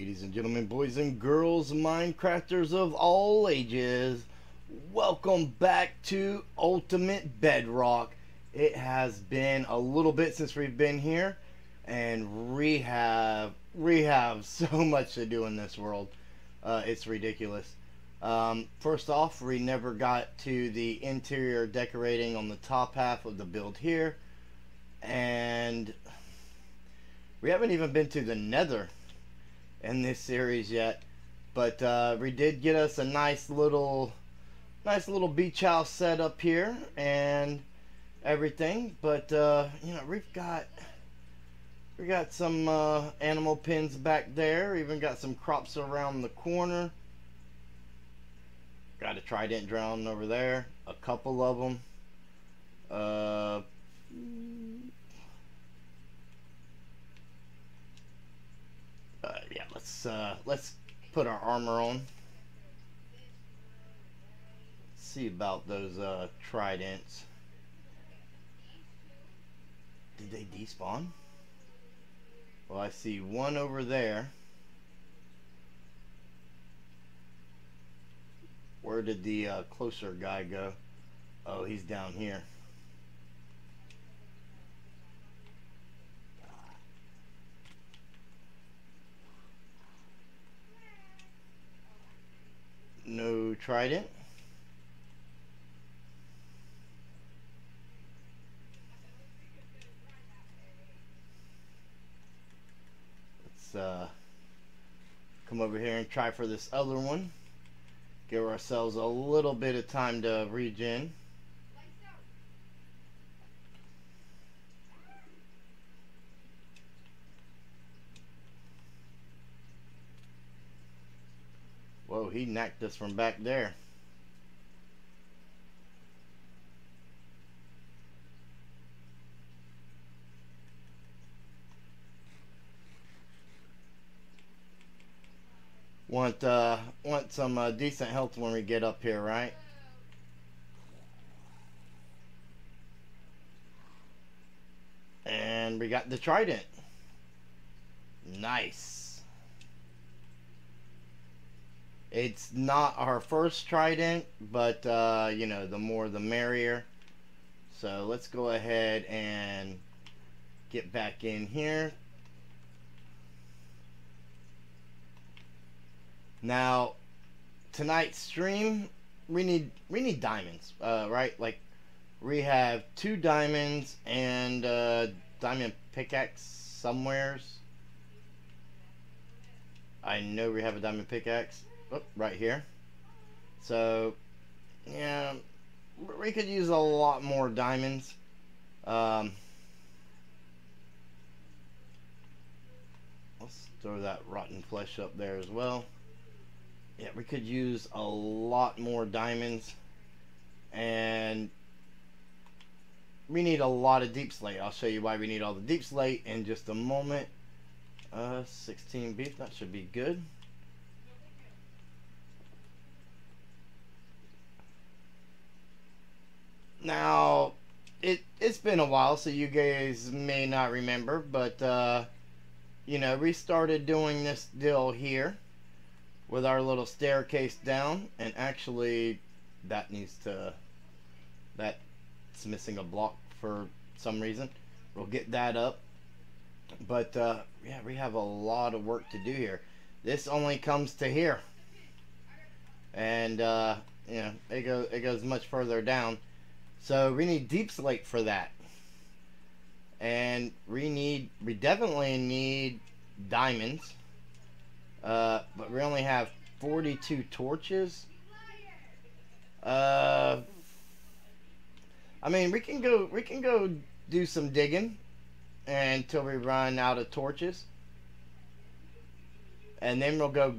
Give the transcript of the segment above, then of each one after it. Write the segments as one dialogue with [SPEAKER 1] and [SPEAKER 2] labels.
[SPEAKER 1] Ladies and gentlemen, boys and girls, Minecrafters of all ages, welcome back to Ultimate Bedrock. It has been a little bit since we've been here, and we have so much to do in this world. It's ridiculous. First off, we never got to the interior decorating on the top half of the build here, and we haven't even been to the Nether in this series yet, but we did get us a nice little beach house set up here and everything. But you know, we got some animal pens back there. Even got some crops around the corner. Got a trident drowning over there, a couple of them. Yeah, let's put our armor on. See about those tridents. Did they despawn? Well, I see one over there. Where did the closer guy go? Oh, he's down here. No trident. Let's come over here and try for this other one. Give ourselves a little bit of time to regen. Whoa, he knocked us from back there. Want some decent health when we get up here, right? And we got the trident. Nice. It's not our first trident, but you know, the more the merrier. So let's go ahead and get back in here. Now, tonight's stream, we need diamonds, right? Like, we have 2 diamonds and diamond pickaxe somewheres. I know we have a diamond pickaxe. Oh, right here. So, yeah, we could use a lot more diamonds. Let's throw that rotten flesh up there as well. Yeah, we could use a lot more diamonds, and we need a lot of deep slate. I'll show you why we need all the deep slate in just a moment. 16 beef, that should be good. Now, it's been a while, so you guys may not remember, but you know, we started doing this deal here with our little staircase down, and actually that's missing a block for some reason. We'll get that up, but yeah, we have a lot of work to do here. This only comes to here, and you know, it goes much further down, so we need deep slate for that, and we definitely need diamonds. But we only have 42 torches. I mean, we can go do some digging until we run out of torches, and then we'll go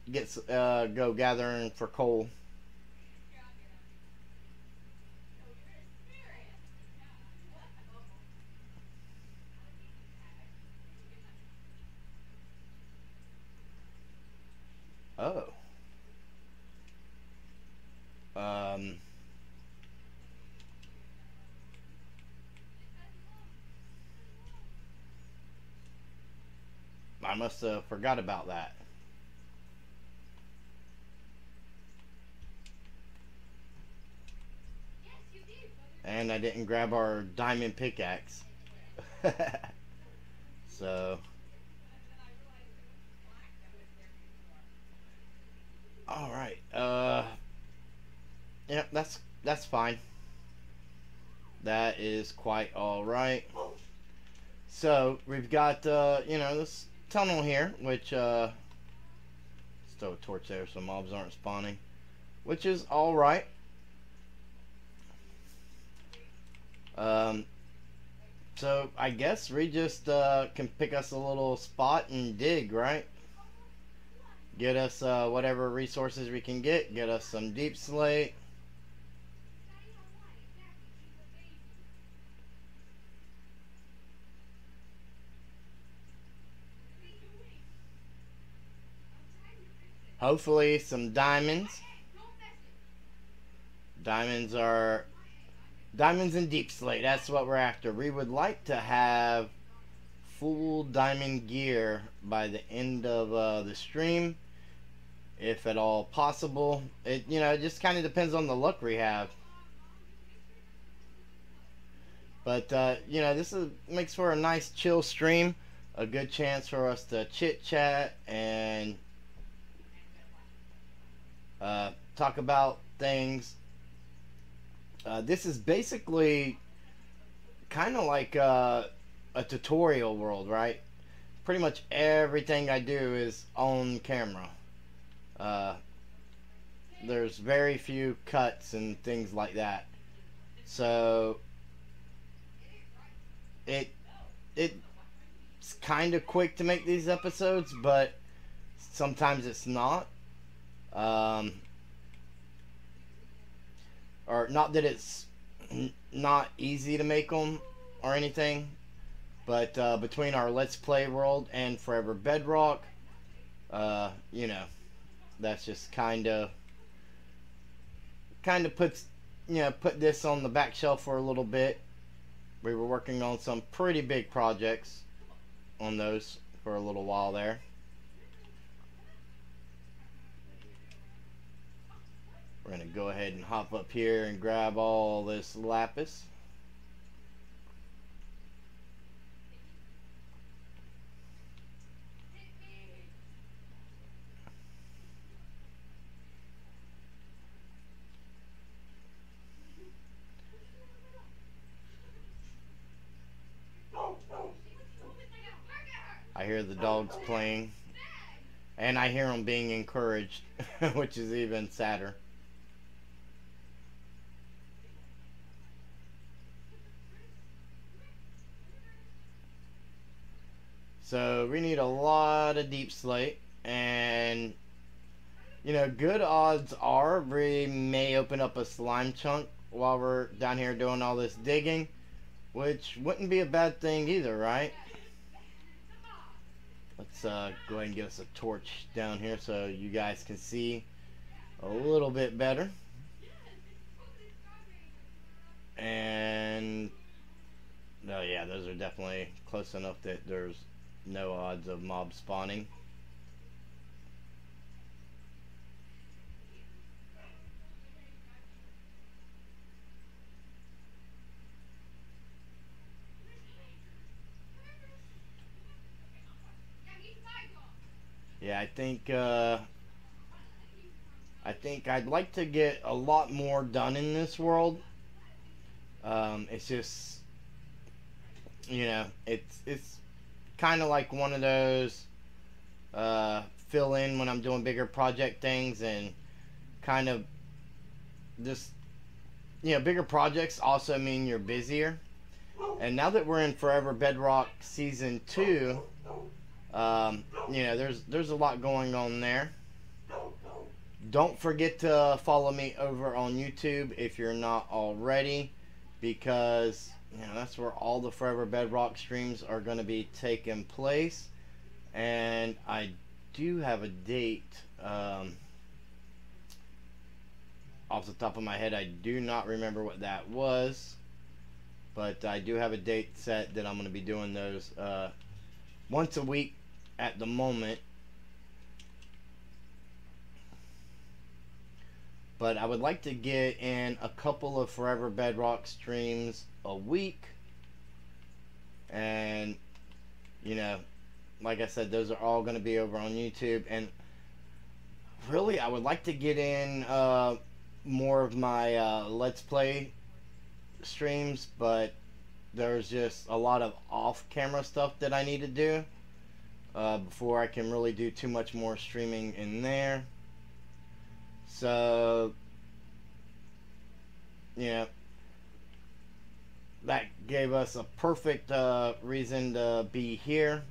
[SPEAKER 1] gathering for coal. Oh. I must have forgot about that. And I didn't grab our diamond pickaxe. So, all right. Yep, that's fine. That is quite all right. So we've got you know, this tunnel here, which throw a torch there so mobs aren't spawning, which is all right. So I guess we just can pick us a little spot and dig, right? Get us whatever resources we can get us some deep slate. Hopefully some diamonds. Diamonds and deep slate. That's what we're after. We would like to have full diamond gear by the end of the stream, if at all possible. It, you know, it just kind of depends on the luck we have. But you know, this makes for a nice chill stream, a good chance for us to chit chat and talk about things. This is basically kind of like a tutorial world, right? Pretty much everything I do is on camera. There's very few cuts and things like that. So it's kind of quick to make these episodes, but sometimes it's not. Or not that it's not easy to make them or anything, but between our Let's Play world and Forever Bedrock, you know, that's just kind of puts, you know, put this on the back shelf for a little bit. We were working on some pretty big projects on those for a little while there. We're going to go ahead and hop up here and grab all this lapis. I hear the dogs playing, and I hear them being encouraged, which is even sadder. So we need a lot of deep slate, and you know, good odds are we may open up a slime chunk while we're down here doing all this digging, which wouldn't be a bad thing either, right? Let's go ahead and get us a torch down here so you guys can see a little bit better. And oh yeah, those are definitely close enough that there's no odds of mob spawning. Yeah, I think I'd like to get a lot more done in this world. It's just, you know, it's kind of like one of those fill in when I'm doing bigger project things, and kind of just, you know, bigger projects also mean you're busier. And now that we're in Forever Bedrock Season 2, you know, there's a lot going on there. Don't forget to follow me over on YouTube if you're not already, because you know, that's where all the Forever Bedrock streams are going to be taking place. And I do have a date off the top of my head. I do not remember what that was, but I do have a date set that I'm going to be doing those once a week at the moment. But I would like to get in a couple of Forever Bedrock streams a week. And, you know, like I said, those are all going to be over on YouTube. And really, I would like to get in more of my Let's Play streams, but there's just a lot of off-camera stuff that I need to do before I can really do too much more streaming in there. So, yeah, that gave us a perfect reason to be here.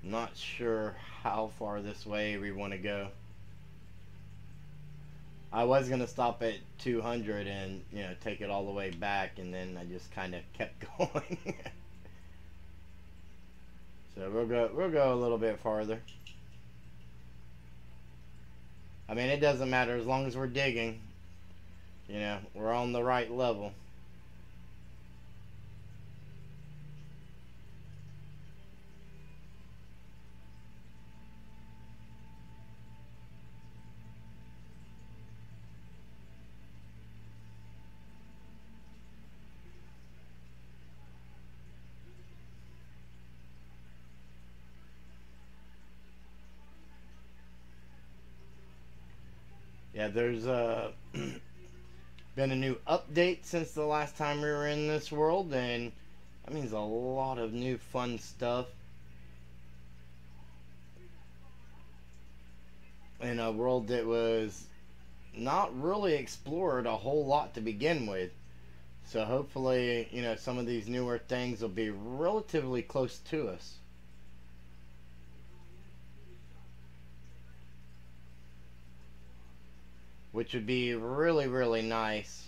[SPEAKER 1] Not sure how far this way we want to go. I was going to stop at 200 and, you know, take it all the way back, and then I just kind of kept going. So we'll go a little bit farther. I mean, it doesn't matter as long as we're digging. You know, we're on the right level. Yeah, there's been a new update since the last time we were in this world, and that means a lot of new fun stuff. In a world that was not really explored a whole lot to begin with. So hopefully, you know, some of these newer things will be relatively close to us. Which would be really, really nice.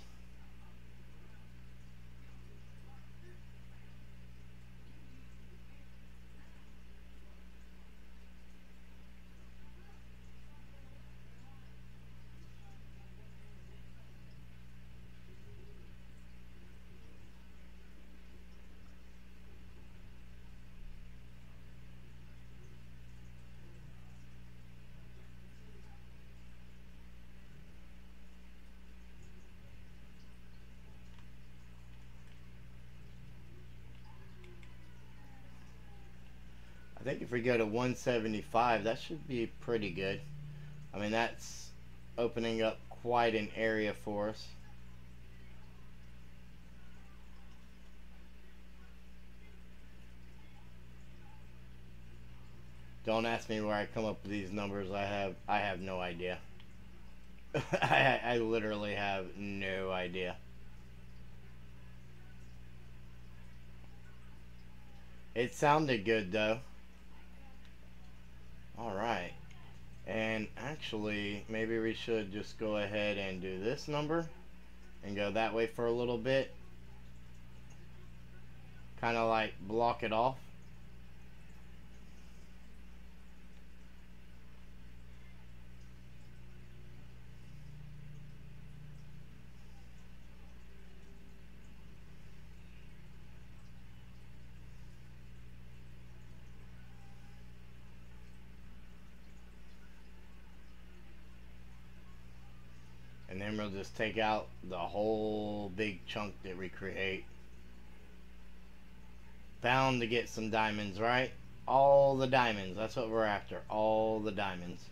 [SPEAKER 1] I think if we go to 175, that should be pretty good. I mean, that's opening up quite an area for us. Don't ask me where I come up with these numbers. I have no idea. I literally have no idea. It sounded good though. Alright. And actually, maybe we should just go ahead and do this number and go that way for a little bit. Kind of like block it off. And then we'll just take out the whole big chunk that we create. Bound to get some diamonds, right? All the diamonds. That's what we're after. All the diamonds.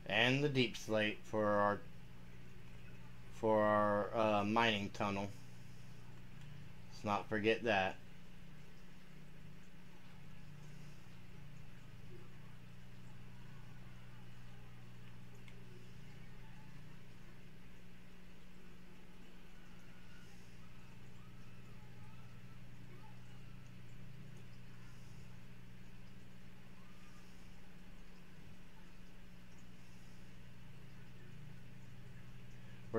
[SPEAKER 1] And the deep slate for our mining tunnel. Let's not forget that.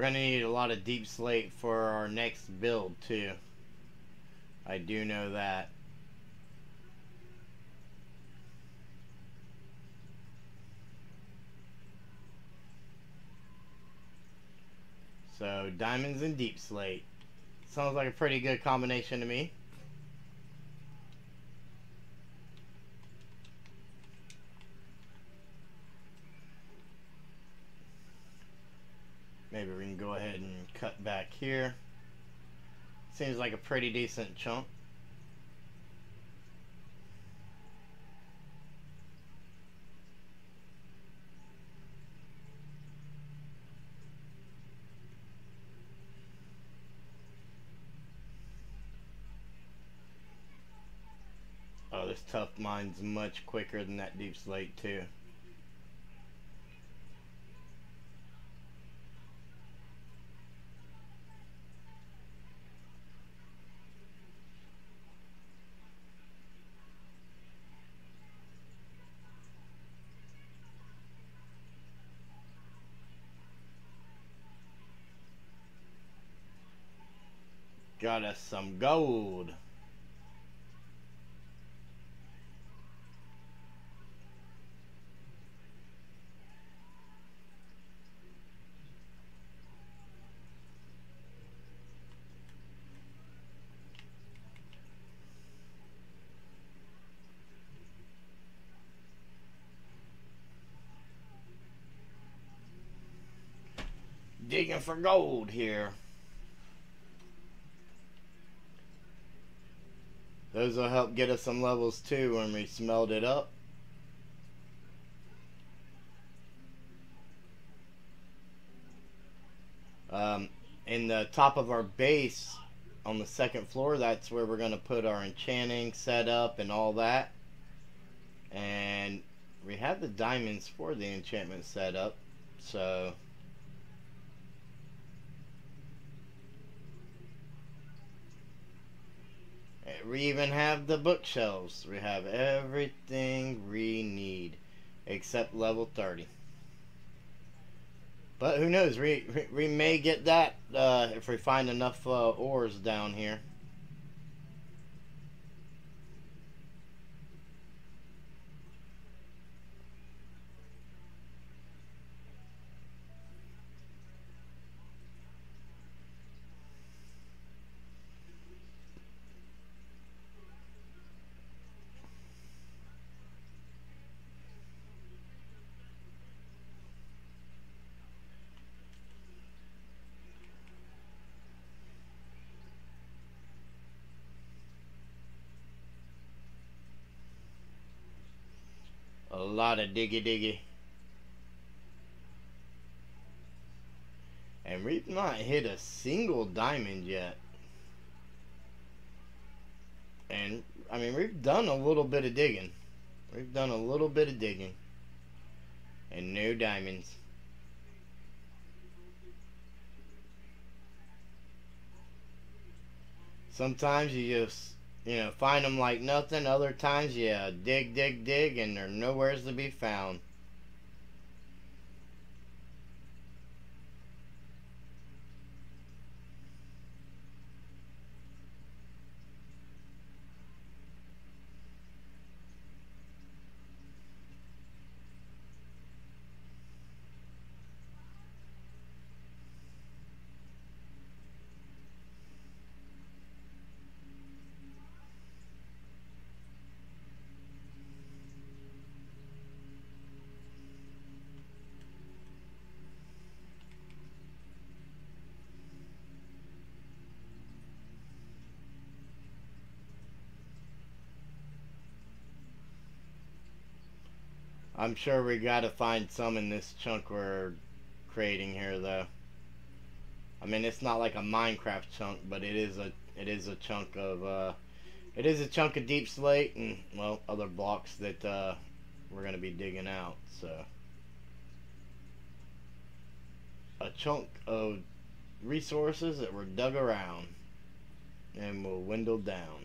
[SPEAKER 1] gonna need a lot of deep slate for our next build too. I do know that. So diamonds and deep slate. Sounds like a pretty good combination to me. Maybe we can go ahead and cut back here. Seems like a pretty decent chunk. Oh, this tough mine's much quicker than that deep slate too. Got us some gold. Digging for gold here. Those will help get us some levels too when we smelt it up. In the top of our base on the second floor, that's where we're going to put our enchanting setup and all that. And we have the diamonds for the enchantment setup, so we even have the bookshelves. We have everything we need except level 30. But who knows, we may get that if we find enough ores down here. A lot of diggy. And we've not hit a single diamond yet. And, I mean, we've done a little bit of digging. We've done a little bit of digging. And no diamonds. Sometimes you just, you know, find them like nothing. Other times you dig, and they're nowhere to be found. I'm sure we gotta find some in this chunk we're creating here, though. I mean, it's not like a Minecraft chunk, but it is a chunk of deep slate and, well, other blocks that we're gonna be digging out. So a chunk of resources that were dug around and will dwindle down.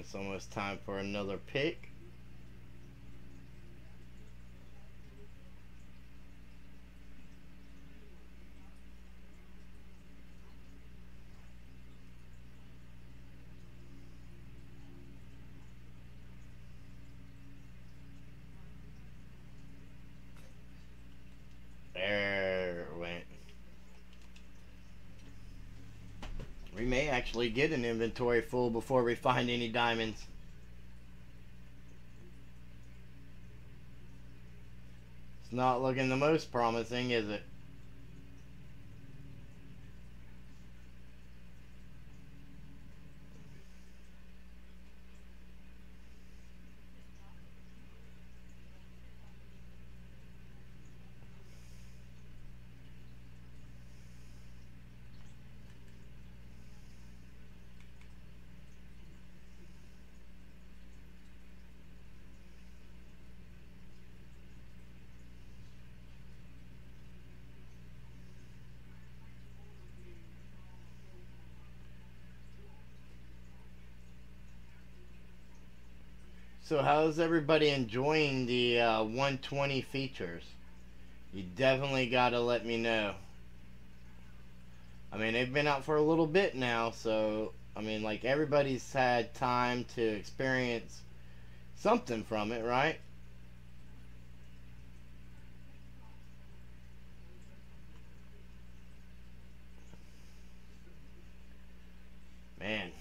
[SPEAKER 1] It's almost time for another pick. There it went. We may actually get an inventory full before we find any diamonds. It's not looking the most promising, is it? So how's everybody enjoying the 120 features? You definitely gotta let me know. I mean, they've been out for a little bit now, so I mean, like, everybody's had time to experience something from it, right? Man.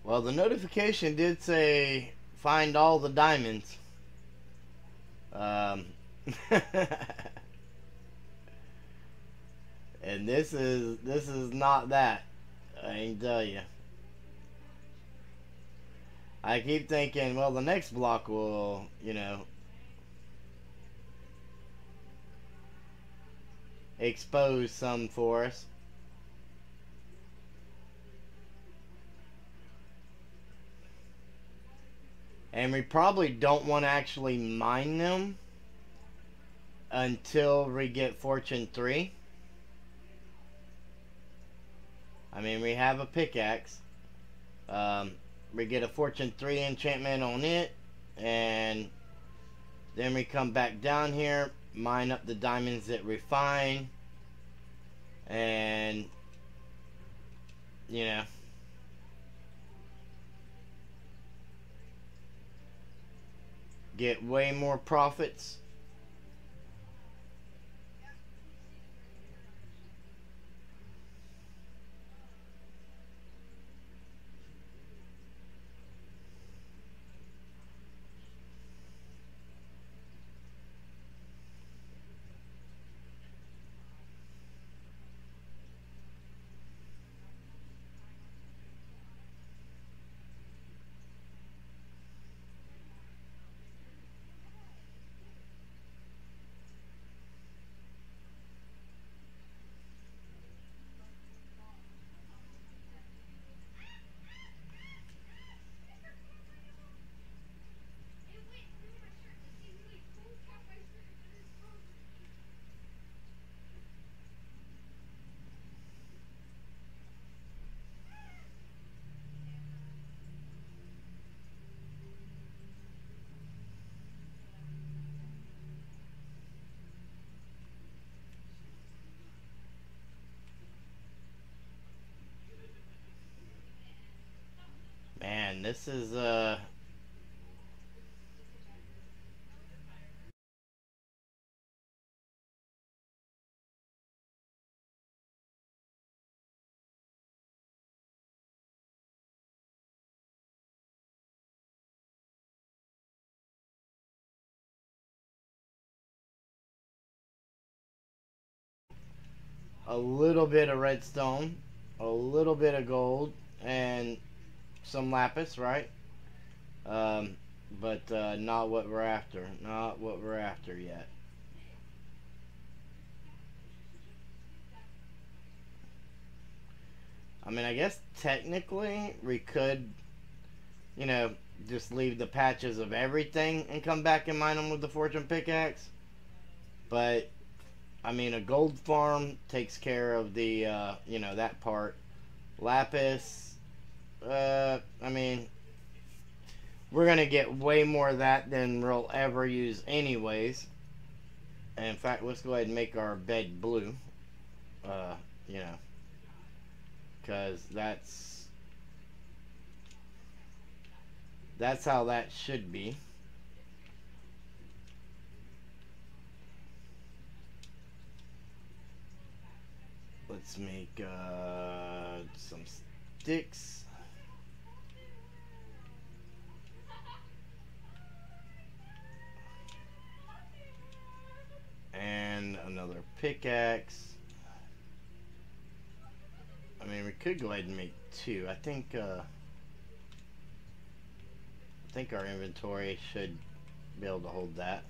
[SPEAKER 1] Well, the notification did say find all the diamonds. Um, and this is not that. I can tell you. I keep thinking, well, the next block will, you know, expose some for us. And we probably don't want to actually mine them until we get Fortune 3. I mean, we have a pickaxe. We get a Fortune 3 enchantment on it. And then we come back down here, mine up the diamonds that we find. And, you know, get way more profits. Man, this is a little bit of redstone, a little bit of gold, and some lapis, right? But not what we're after. Not what we're after yet. I mean, I guess technically we could, you know, just leave the patches of everything and come back and mine them with the fortune pickaxe. But, I mean, a gold farm takes care of the, you know, that part. Lapis, I mean, we're going to get way more of that than we'll ever use anyways. And in fact, let's go ahead and make our bed blue. You know, because that's how that should be. Let's make some sticks. And another pickaxe. I mean, we could go ahead and make two. I think our inventory should be able to hold that.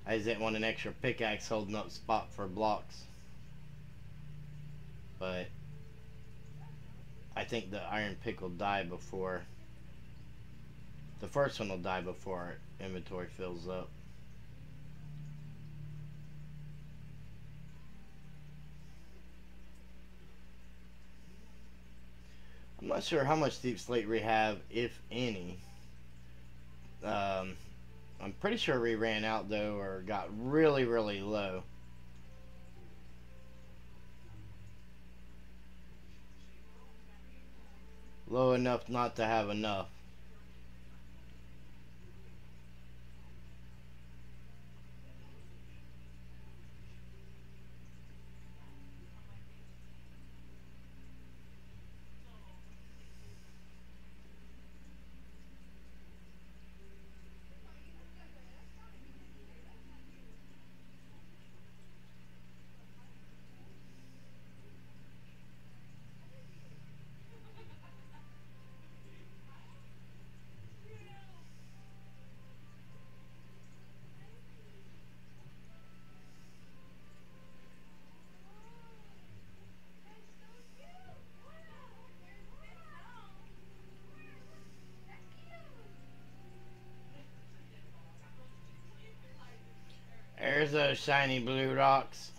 [SPEAKER 1] I just didn't want an extra pickaxe holding up spot for blocks. But I think the iron pick will die before the first one will die before our inventory fills up. I'm not sure how much deep slate we have, if any. I'm pretty sure we ran out though, or got really, really low. Low enough not to have enough. There's those shiny blue rocks.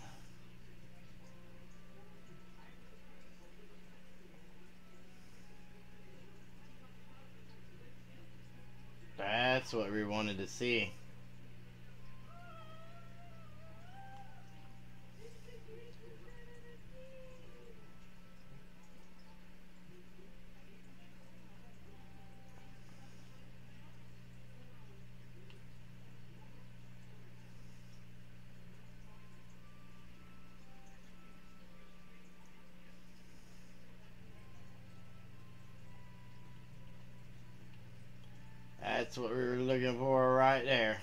[SPEAKER 1] That's what we wanted to see. That's what we were looking for right there.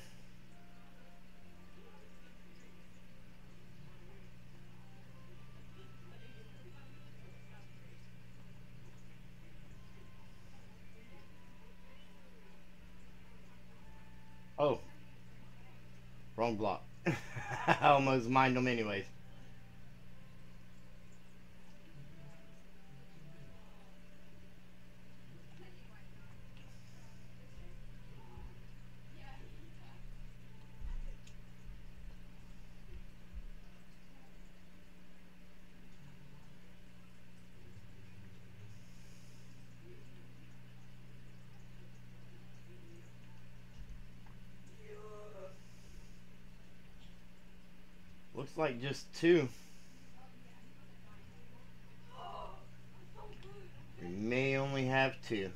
[SPEAKER 1] Oh, wrong block. I almost mined them anyways. Looks like just two. We may only have two.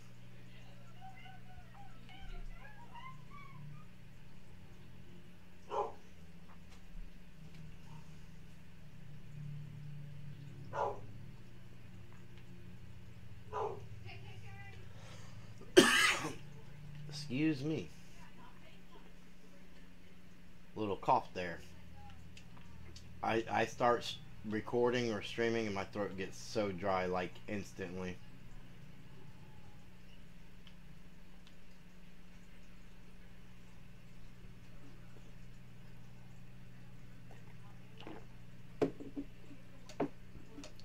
[SPEAKER 1] Excuse me. Little cough there. I start recording or streaming and my throat gets so dry like instantly.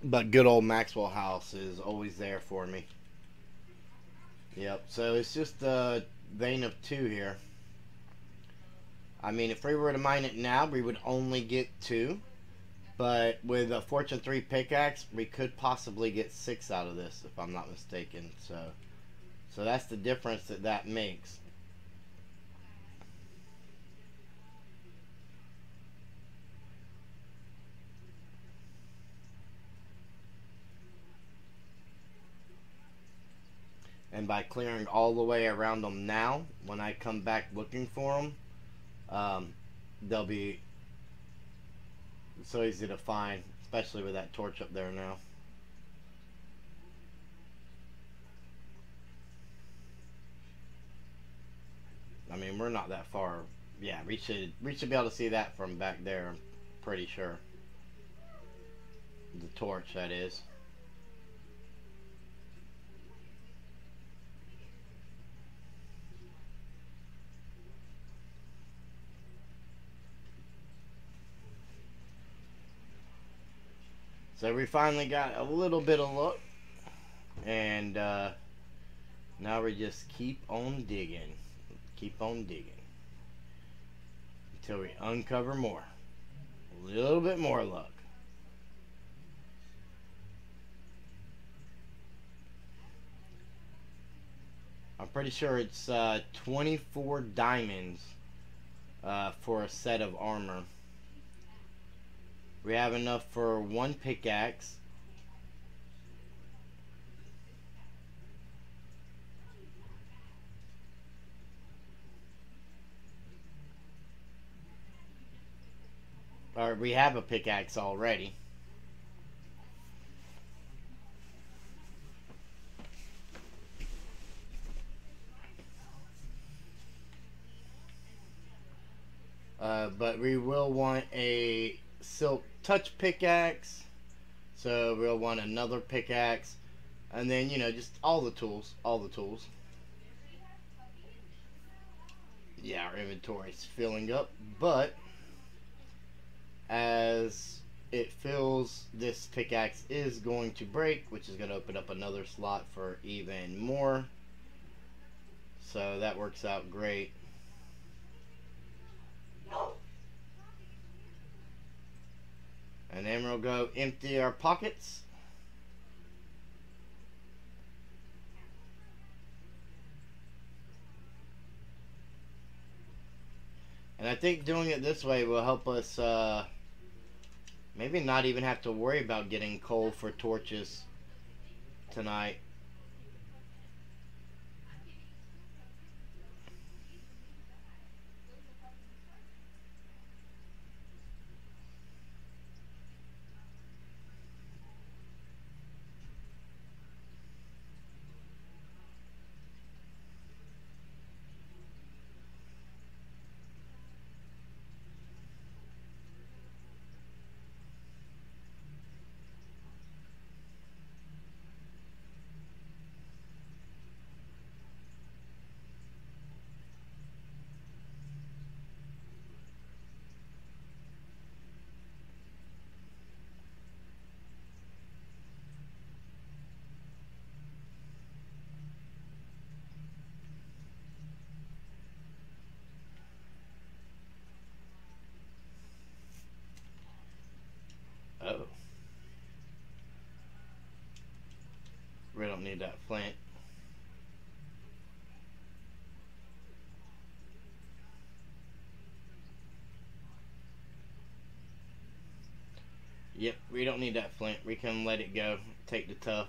[SPEAKER 1] But good old Maxwell House is always there for me. Yep, so it's just a vein of 2 here. I mean, if we were to mine it now, we would only get 2. But with a Fortune 3 pickaxe, we could possibly get 6 out of this, if I'm not mistaken. So that's the difference that makes. And by clearing all the way around them now, when I come back looking for them, they'll be so easy to find, especially with that torch up there now. I mean, we're not that far. Yeah, we should be able to see that from back there, I'm pretty sure. The torch, that is. So we finally got a little bit of luck, and now we just keep on digging, until we uncover more, a little bit more luck. I'm pretty sure it's 24 diamonds for a set of armor. We have enough for 1 pickaxe. Or we have a pickaxe already. But we will want a silk touch pickaxe, so we'll want another pickaxe, and then, you know, just all the tools. Yeah, our inventory's filling up, but as it fills, this pickaxe is going to break, which is going to open up another slot for even more, so that works out great. And then we'll go empty our pockets. And I think doing it this way will help us maybe not even have to worry about getting coal for torches tonight. Oh. We don't need that flint. Yep, we don't need that flint. We can let it go. Take the tough.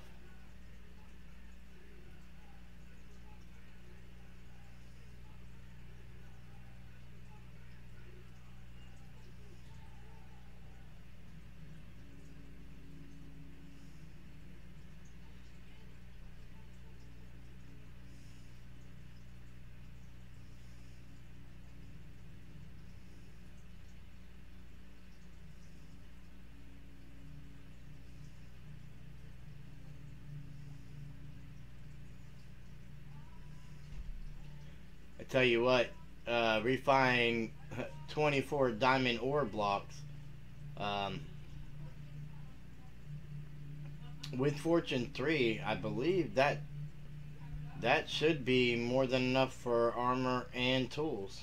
[SPEAKER 1] tell you what, refine 24 diamond ore blocks um, with Fortune 3, I believe that should be more than enough for armor and tools.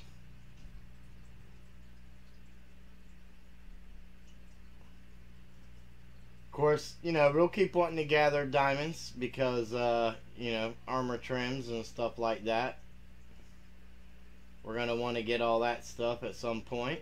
[SPEAKER 1] Of course, you know, we'll keep wanting to gather diamonds because, you know, armor trims and stuff like that. We're going to want to get all that stuff at some point.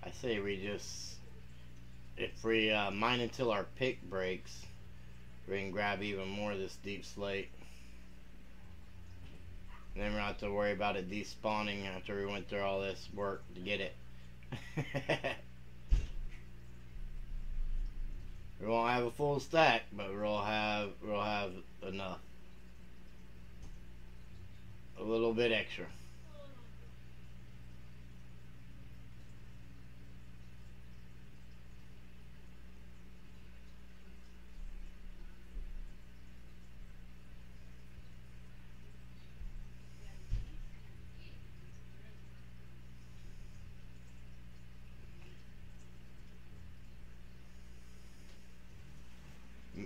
[SPEAKER 1] I say we just, if we mine until our pick breaks, we can grab even more of this deep slate. And then we don't have to worry about it despawning after we went through all this work to get it. We won't have a full stack, but we'll have enough. A little bit extra.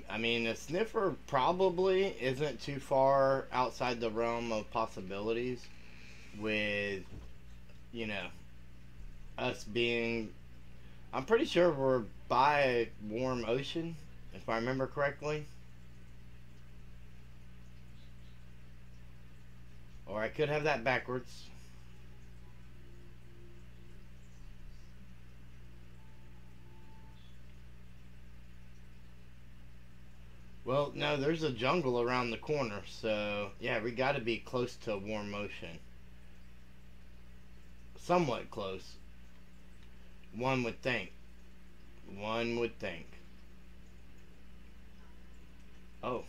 [SPEAKER 1] I mean, the sniffer probably isn't too far outside the realm of possibilities with, you know, us being, I'm pretty sure we're by warm ocean, if I remember correctly. Or I could have that backwards. Well, no, there's a jungle around the corner, so yeah, we gotta be close to warm ocean. Somewhat close. One would think. One would think. Oh.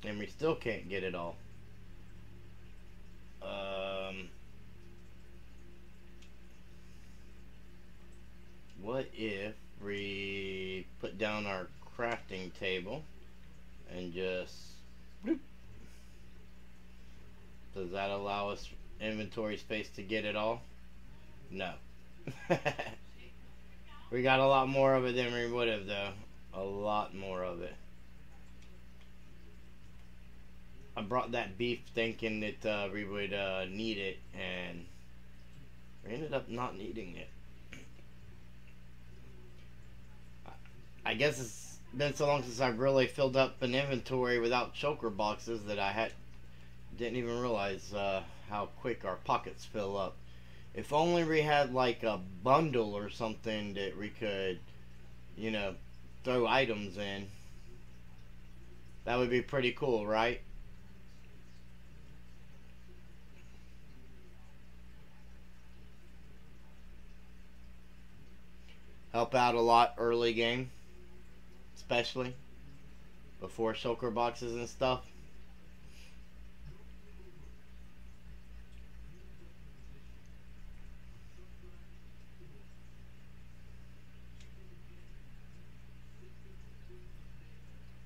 [SPEAKER 1] And we still can't get it all. What if we put down our crafting table and just bloop. Does that allow us inventory space to get it all? No. We got a lot more of it than we would have, though. A lot more of it. I brought that beef thinking that we would need it, and we ended up not needing it. I guess it's been so long since I've really filled up an inventory without choker boxes that I didn't even realize how quick our pockets fill up. If only we had like a bundle or something that we could, you know, throw items in. That would be pretty cool, right? Help out a lot early game, especially before shulker boxes and stuff.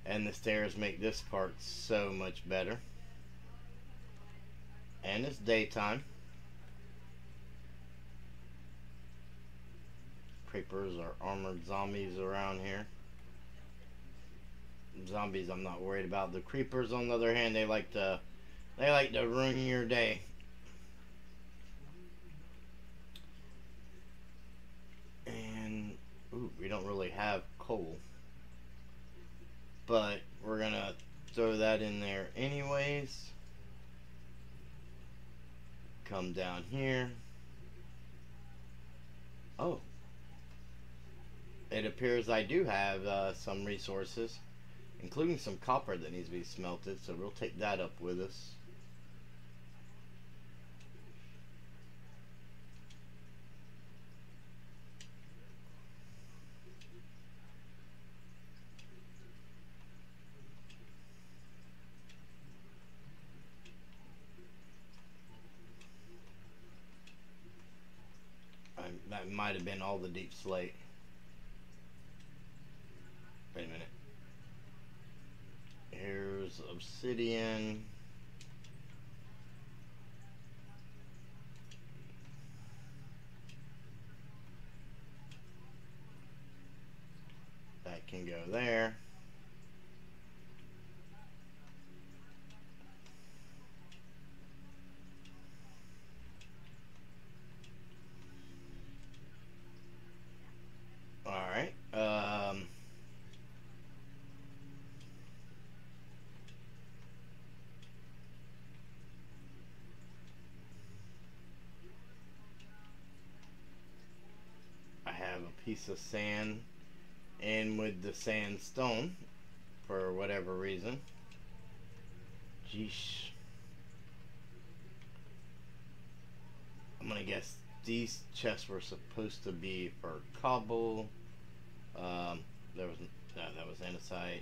[SPEAKER 1] And the stairs make this part so much better. And it's daytime. Creepers are armored zombies around here. Zombies I'm not worried about. The creepers on the other hand, they like to ruin your day. And ooh, we don't really have coal, but we're gonna throw that in there anyways. Come down here. Oh, it appears I do have some resources, including some copper that needs to be smelted, so we'll take that up with us. That might have been all the deep slate. Wait a minute. Here's obsidian. That can go there. Alright. I have a piece of sand in with the sandstone for whatever reason. Jeesh. I'm gonna guess these chests were supposed to be for cobble. There was no, that was andesite.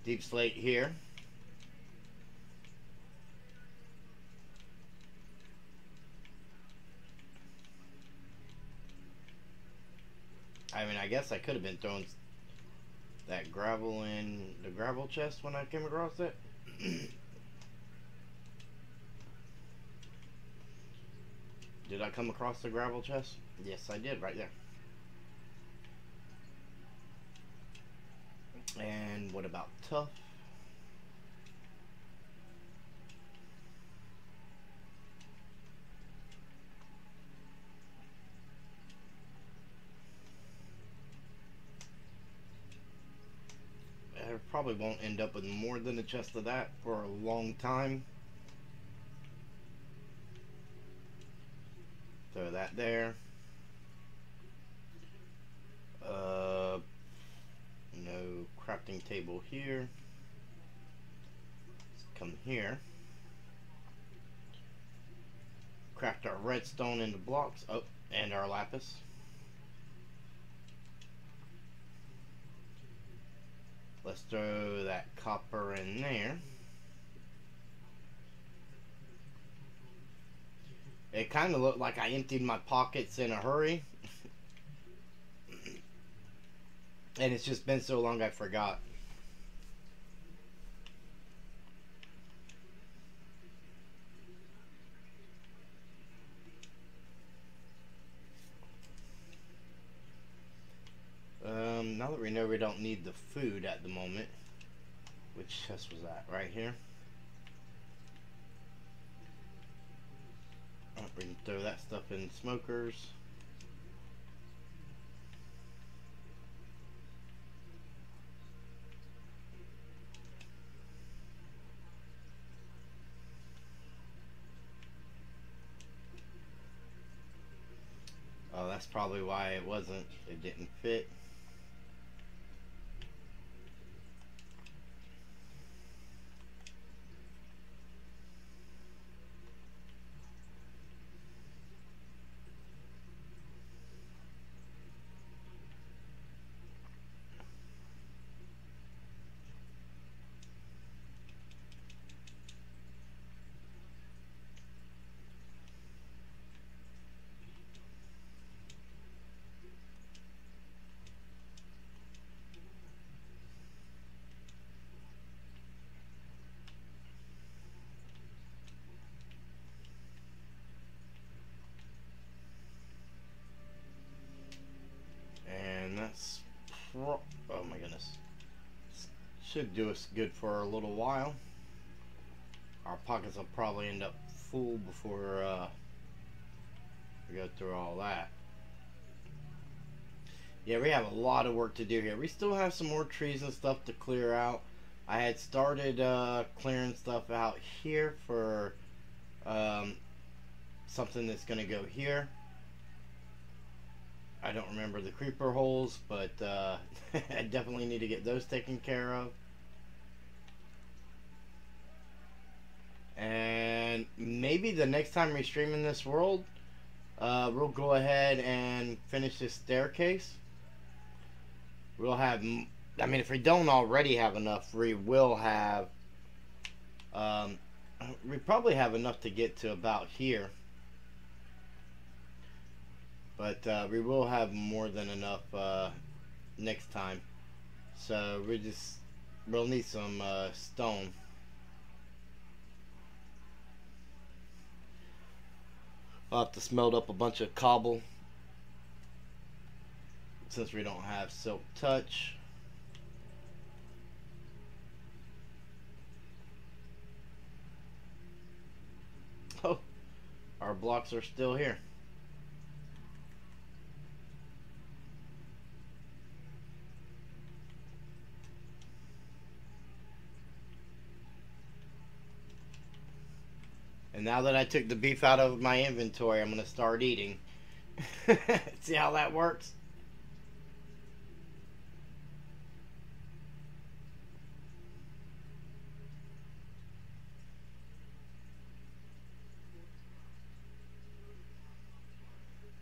[SPEAKER 1] Deep slate here. I mean, I guess I could have been throwing that gravel in the gravel chest when I came across it. Did I come across the gravel chest? Yes, I did, right there. And what about tough? I probably won't end up with more than a chest of that for a long time. Throw that there. No crafting table here. Let's come here. Craft our redstone into blocks. Oh, and our lapis. Let's throw that copper in there. It kind of looked like I emptied my pockets in a hurry. And it's just been so long I forgot. Now that we know we don't need the food at the moment. Which chest was that? Right here? Oh, we can throw that stuff in smokers. Oh, that's probably why it didn't fit. Oh my goodness. Should do us good for a little while. Our pockets will probably end up full before we go through all that. Yeah, we have a lot of work to do here. We still have some more trees and stuff to clear out. I had started clearing stuff out here for something that's going to go here. I don't remember the creeper holes, but I definitely need to get those taken care of. And maybe the next time we stream in this world, we'll go ahead and finish this staircase. We'll have, I mean, if we don't already have enough, we will have, we probably have enough to get to about here. But we will have more than enough next time. So we'll need some stone. I'll have to smelt up a bunch of cobble since we don't have silk touch. Oh, our blocks are still here. And now that I took the beef out of my inventory, I'm going to start eating. See how that works?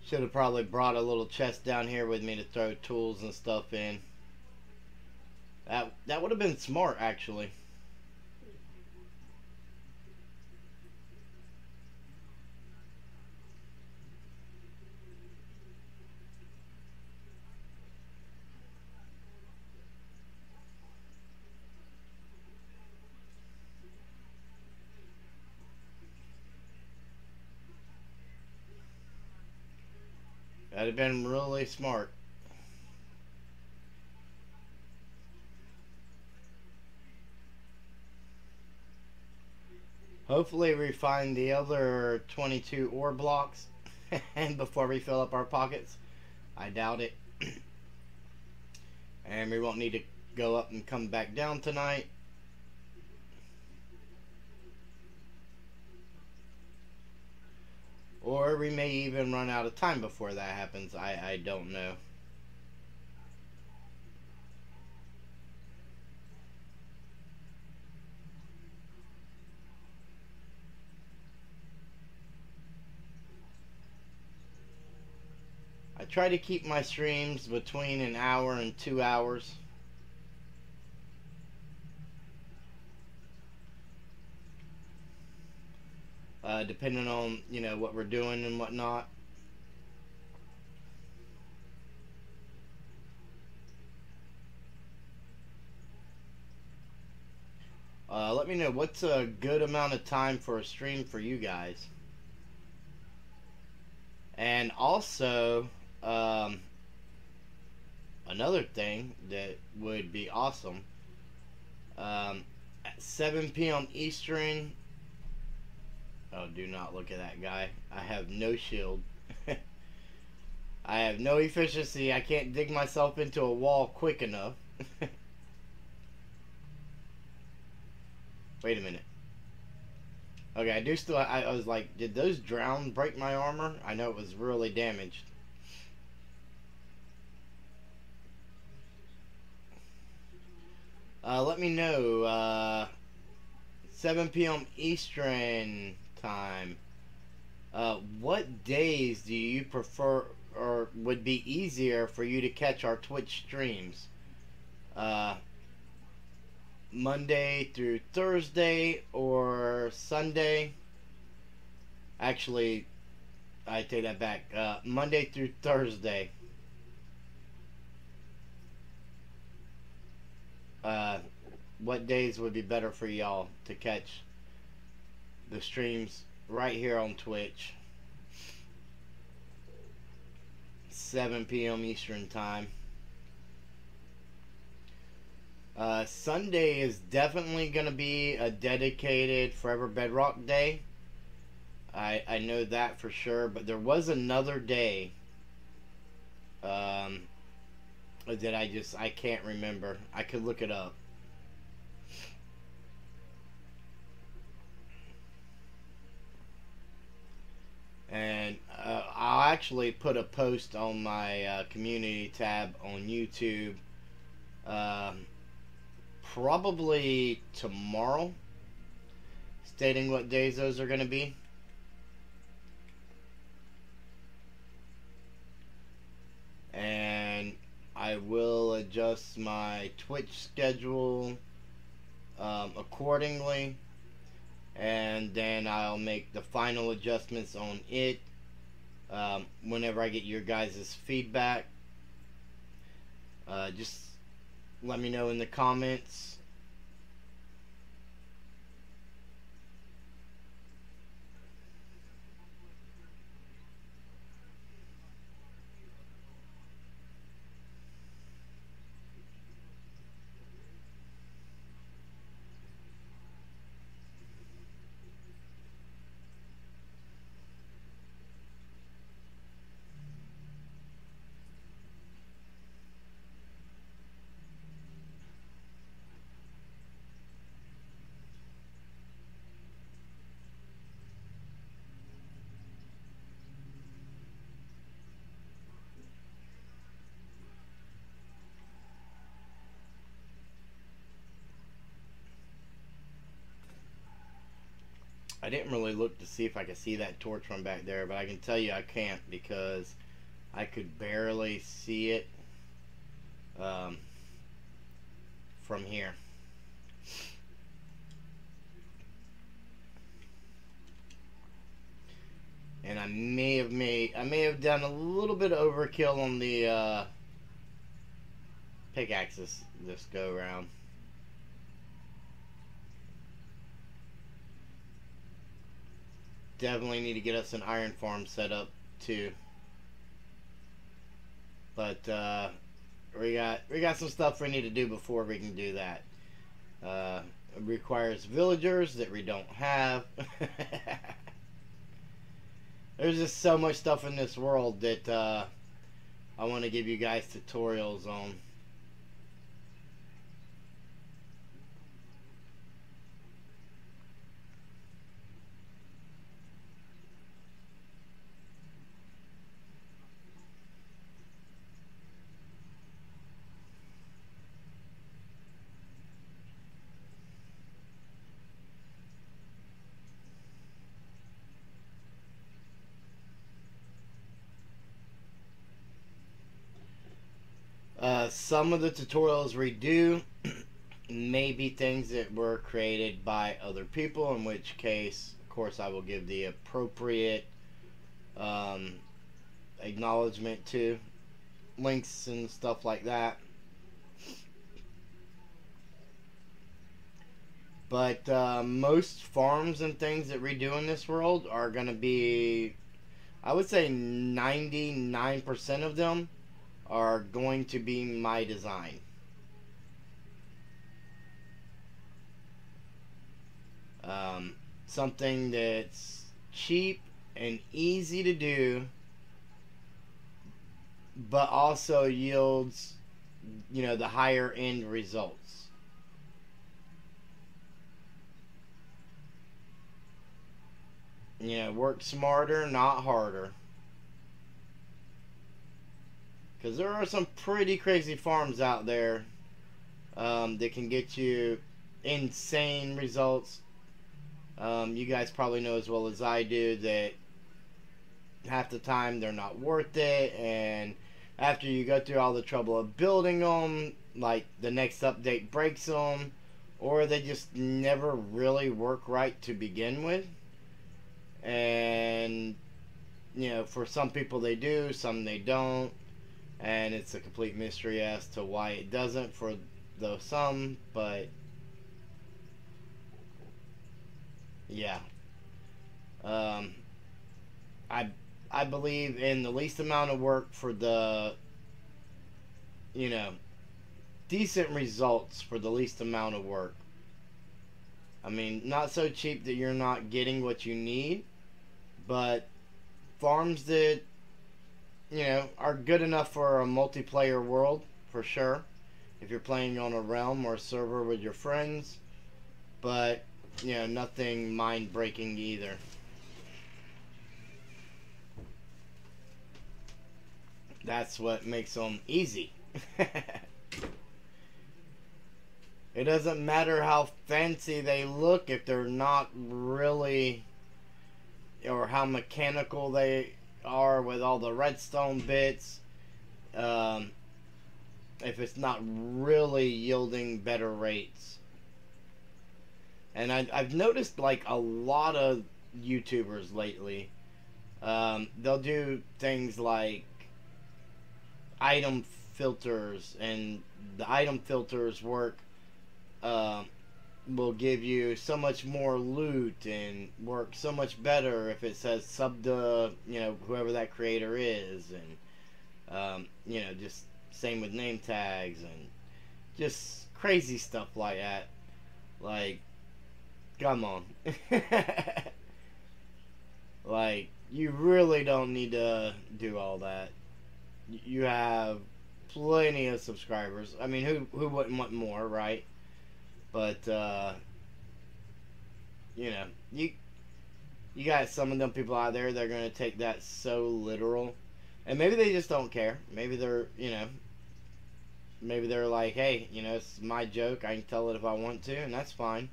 [SPEAKER 1] Should have probably brought a little chest down here with me to throw tools and stuff in. That would have been smart, actually. That'd have been really smart. Hopefully we find the other 22 ore blocks and before we fill up our pockets. I doubt it. And we won't need to go up and come back down tonight. Or we may even run out of time before that happens. I don't know. I try to keep my streams between an hour and 2 hours. Depending on, you know, what we're doing and whatnot. Let me know what's a good amount of time for a stream for you guys. And also, another thing that would be awesome, at 7 p.m. Eastern. Oh, do not look at that guy. I have no shield. I have no efficiency. I can't dig myself into a wall quick enough. Wait a minute. Okay, I do still... I was like, did those drown break my armor? I know it was really damaged. Let me know. 7 p.m. Eastern time. What days do you prefer or would be easier for you to catch our Twitch streams? Monday through Thursday or Sunday? Actually, I take that back. Monday through Thursday. What days would be better for y'all to catch the streams right here on Twitch? 7 p.m. Eastern time. Sunday is definitely going to be a dedicated Forever Bedrock day. I know that for sure, but there was another day that I can't remember. I could look it up. And I'll actually put a post on my community tab on YouTube um, probably tomorrow, stating what days those are going to be. And I will adjust my Twitch schedule accordingly, and then I'll make the final adjustments on it whenever I get your guys' feedback. Just let me know in the comments. I didn't really look to see if I could see that torch from back there, but I can tell you I can't because I could barely see it from here. And I may have done a little bit of overkill on the pickaxes this go around. Definitely need to get us an iron farm set up too. But we got some stuff we need to do before we can do that. It requires villagers that we don't have. There's just so much stuff in this world that I want to give you guys tutorials on. Some of the tutorials we do may be things that were created by other people, in which case, of course, I will give the appropriate acknowledgement to links and stuff like that. But most farms and things that we do in this world are going to be, I would say 99% of them are going to be my design. Something that's cheap and easy to do, but also yields, you know, the higher end results. You know, work smarter, not harder. Because there are some pretty crazy farms out there that can get you insane results. You guys probably know as well as I do that half the time they're not worth it, and after you go through all the trouble of building them, like the next update breaks them, or they just never really work right to begin with. And you know, for some people they do, some they don't, and it's a complete mystery as to why it doesn't for those some. But yeah, I believe in the least amount of work for the, you know, decent results for the least amount of work. I mean, not so cheap that you're not getting what you need, but farms that, you know, are good enough for a multiplayer world, for sure, if you're playing on a realm or a server with your friends, but, you know, nothing mind-breaking either. that's what makes them easy. It doesn't matter how fancy they look if they're not really, or how mechanical they are with all the redstone bits. If it's not really yielding better rates. And I've noticed like a lot of YouTubers lately, they'll do things like item filters, and the item filters work, will give you so much more loot and work so much better if it says sub to, you know, whoever that creator is, and you know, just same with name tags and just crazy stuff like that. Like, come on. Like, you really don't need to do all that. You have plenty of subscribers. I mean, who wouldn't want more, right? But you know, you got some of them people out there that are going to take that so literal, and maybe they just don't care. Maybe they're, you know, maybe they're like, hey, you know, it's my joke, I can tell it if I want to, and that's fine.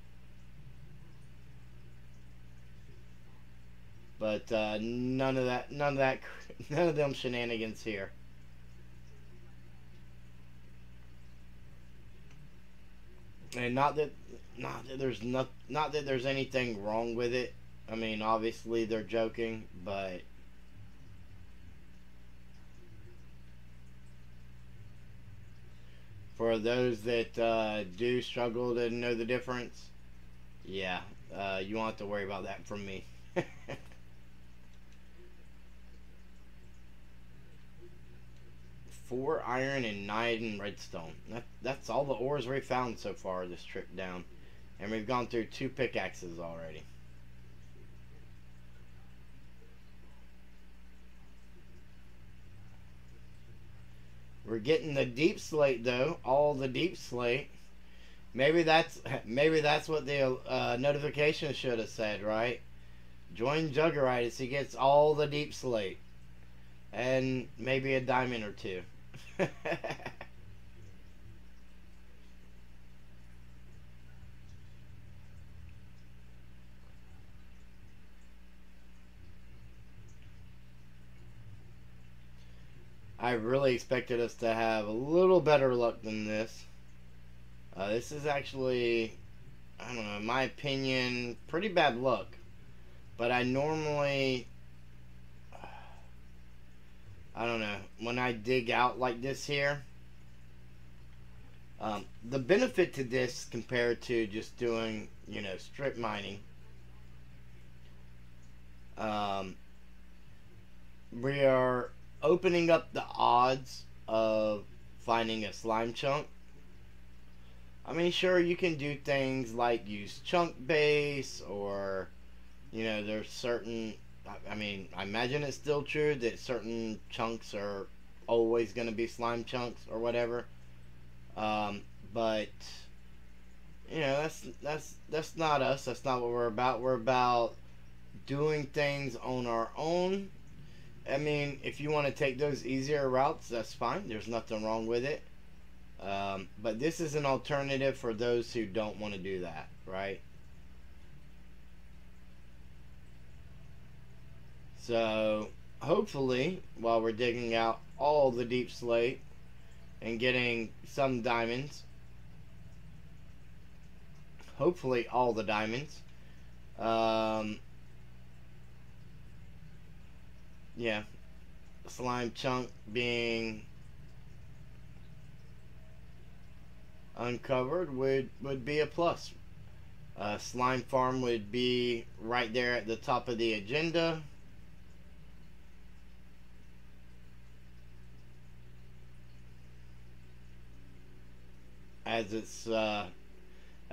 [SPEAKER 1] But none of them shenanigans here. And not that there's anything wrong with it. I mean, obviously they're joking, but for those that do struggle to know the difference, yeah, you won't have to worry about that from me. 4 iron and 9 redstone. That's all the ores we've found so far this trip down. And we've gone through 2 pickaxes already. We're getting the deep slate though, all the deep slate. Maybe that's what the notification should have said, right? Join Jugerite as he gets all the deep slate. And maybe a diamond or 2. I really expected us to have a little better luck than this. This is actually, I don't know, in my opinion, pretty bad luck. But I normally, I don't know, when I dig out like this here, the benefit to this compared to just doing, you know, strip mining, we are opening up the odds of finding a slime chunk. I mean, sure, you can do things like use chunk base, or, you know, there's certain, I mean, I imagine it's still true that certain chunks are always going to be slime chunks or whatever. But, you know, that's not us. That's not what we're about. We're about doing things on our own. I mean, if you want to take those easier routes, that's fine. There's nothing wrong with it. But this is an alternative for those who don't want to do that, right? So, hopefully, while we're digging out all the deep slate and getting some diamonds, hopefully all the diamonds, yeah, slime chunk being uncovered would be a plus. Slime farm would be right there at the top of the agenda. As it's, I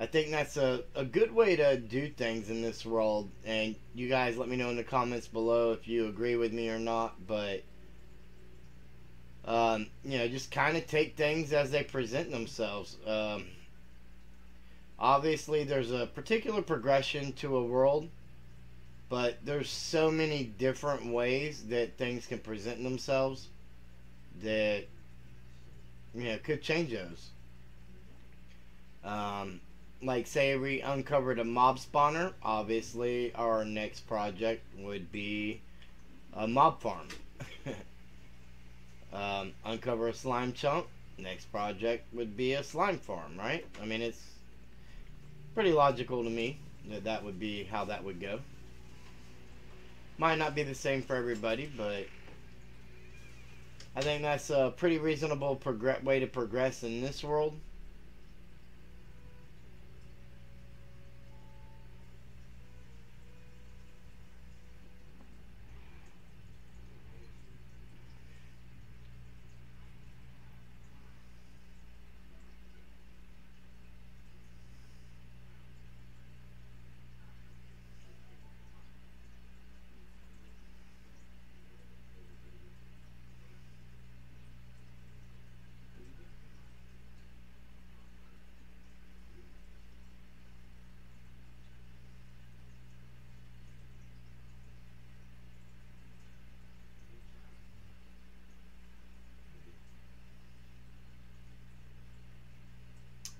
[SPEAKER 1] think that's a good way to do things in this world. And you guys let me know in the comments below if you agree with me or not. But, you know, just kind of take things as they present themselves. Obviously, there's a particular progression to a world. But there's so many different ways that things can present themselves that could change those. Like say we uncovered a mob spawner, obviously our next project would be a mob farm. Uncover a slime chunk, next project would be a slime farm, right? I mean, it's pretty logical to me that that would be how that would go. Might not be the same for everybody, but I think that's a pretty reasonable way to progress in this world.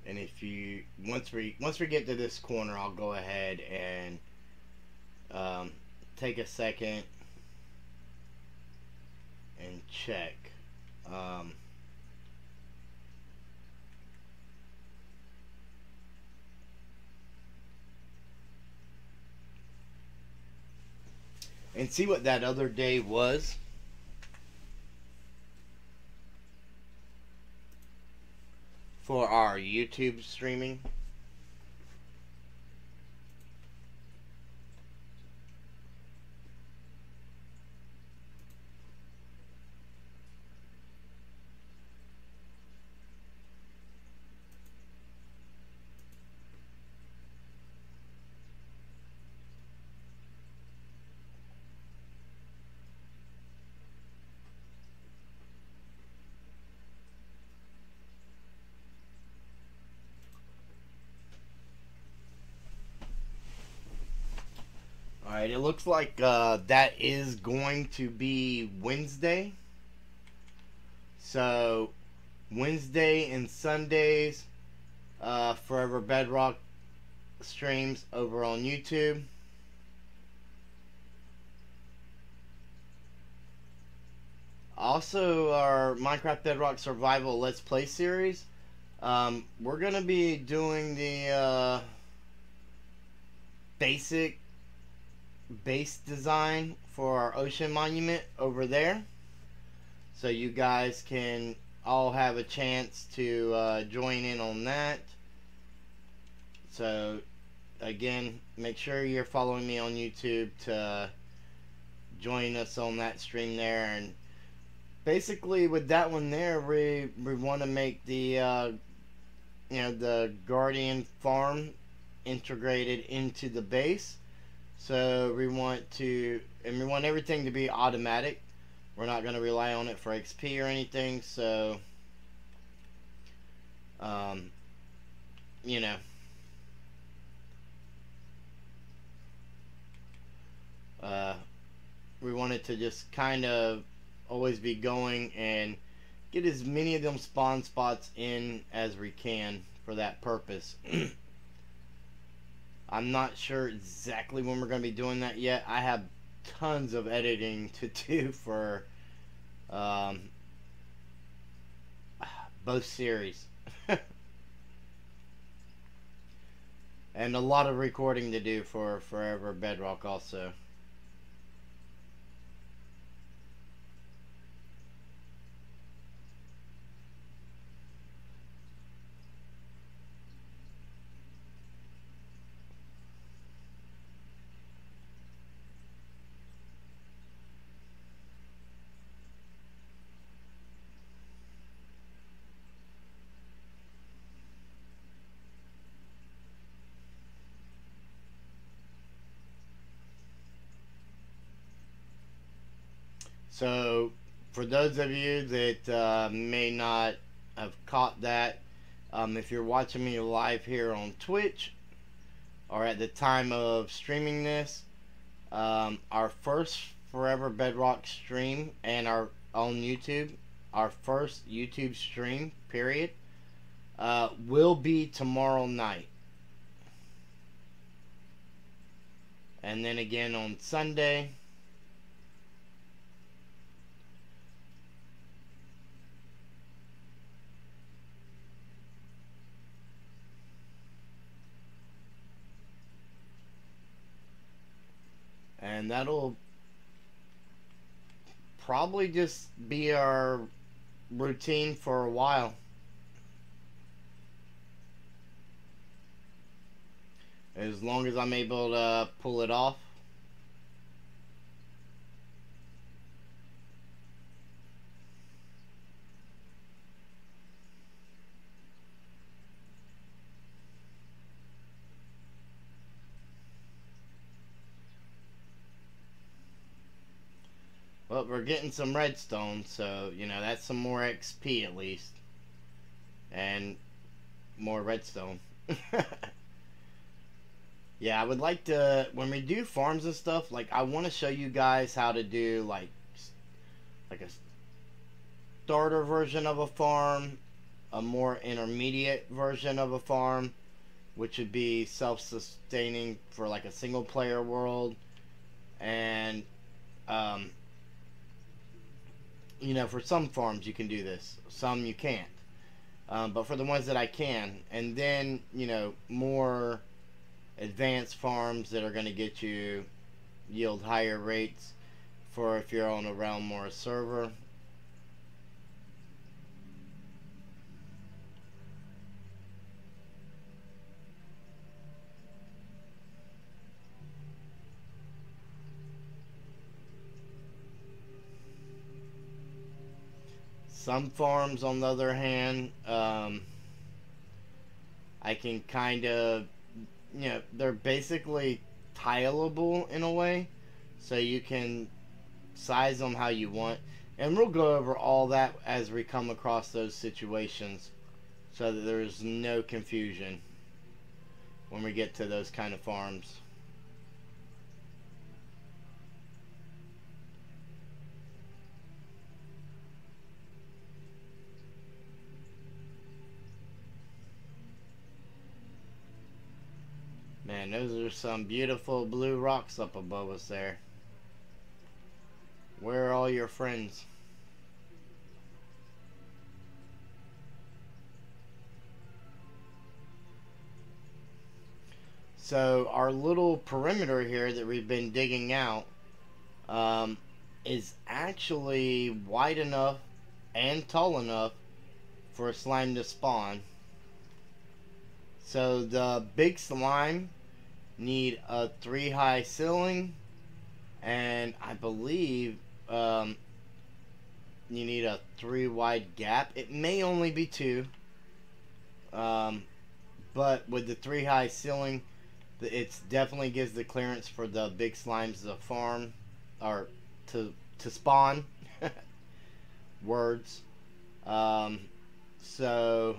[SPEAKER 1] And if you once we get to this corner, I'll go ahead and take a second and check. And see what that other day was. For our YouTube streaming. Alright, it looks like that is going to be Wednesday. So, Wednesday and Sundays, Forever Bedrock streams over on YouTube. Also, our Minecraft Bedrock Survival Let's Play series. We're going to be doing the basic base design for our ocean monument over there, so you guys can all have a chance to join in on that. So again, make sure you're following me on YouTube to join us on that stream there. And basically with that one there, we want to make the the Guardian farm integrated into the base. So we want everything to be automatic. We're not going to rely on it for XP or anything. So, we want it to just kind of always be going and get as many of them spawn spots in as we can for that purpose. I'm not sure exactly when we're going to be doing that yet. I have tons of editing to do for both series. And a lot of recording to do for Forever Bedrock also. So, for those of you that may not have caught that, if you're watching me live here on Twitch, or at the time of streaming this, our first Forever Bedrock stream and our on YouTube, our first YouTube stream period will be tomorrow night, and then again on Sunday. And that'll probably just be our routine for a while. As long as I'm able to pull it off. Well, we're getting some redstone, so, you know, that's some more XP at least. And more redstone. Yeah, I would like to, when we do farms and stuff, like, I want to show you guys how to do, like a starter version of a farm, a more intermediate version of a farm, which would be self-sustaining for, like, a single-player world, and, you know, for some farms you can do this, some you can't. But for the ones that I can, and then, you know, more advanced farms that are going to get you yield higher rates for if you're on a realm or a server. Some farms, on the other hand, I can kind of, you know, they're basically tileable in a way, so you can size them how you want, and we'll go over all that as we come across those situations, so that there's no confusion when we get to those kind of farms. Man, those are some beautiful blue rocks up above us there. Where are all your friends? So our little perimeter here that we've been digging out is actually wide enough and tall enough for a slime to spawn. So the big slime need a 3 high ceiling, and I believe you need a 3 wide gap. It may only be 2, but with the 3 high ceiling, it definitely gives the clearance for the big slimes to farm or to spawn. Words. So,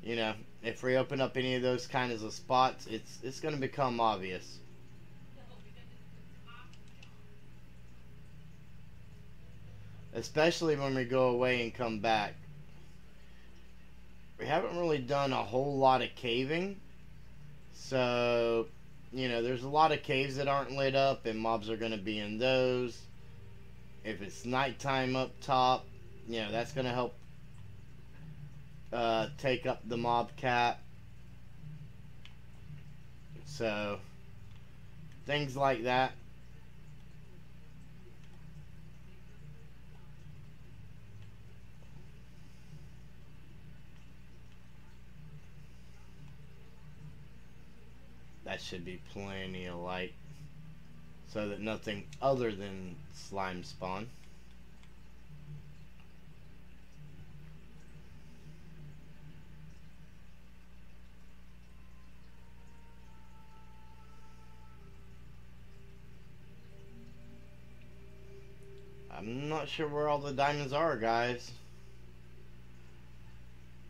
[SPEAKER 1] you know, if we open up any of those kinds of spots, it's going to become obvious. Especially when we go away and come back. We haven't really done a whole lot of caving, so, you know, there's a lot of caves that aren't lit up, and mobs are going to be in those. If it's nighttime up top, you know, that's going to help take up the mob cap. So, things like that. That should be plenty of light, so that nothing other than slime spawn. I'm not sure where all the diamonds are, guys.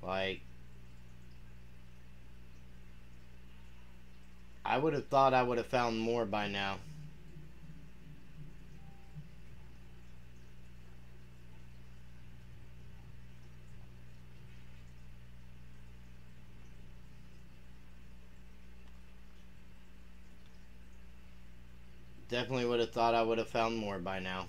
[SPEAKER 1] Like, I would have thought I would have found more by now. Definitely would have thought I would have found more by now.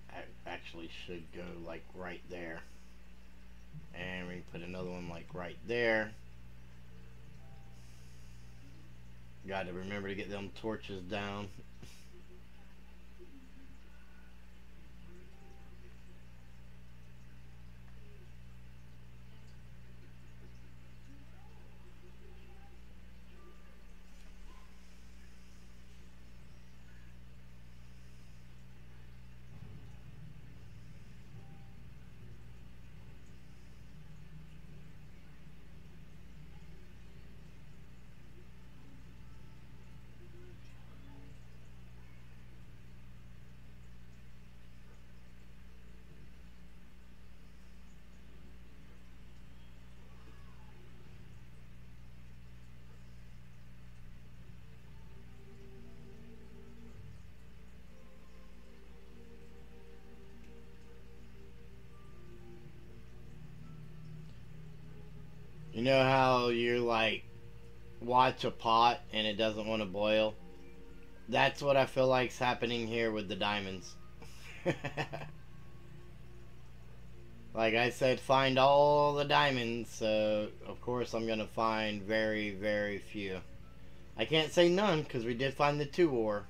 [SPEAKER 1] I actually should go like right there. And we put another one like right there. Got to remember to get them torches down. You know how you're like, watch a pot and it doesn't want to boil? That's what I feel like's happening here with the diamonds. Like I said, find all the diamonds, so of course I'm going to find very, very few. I can't say none because we did find the 2 ore.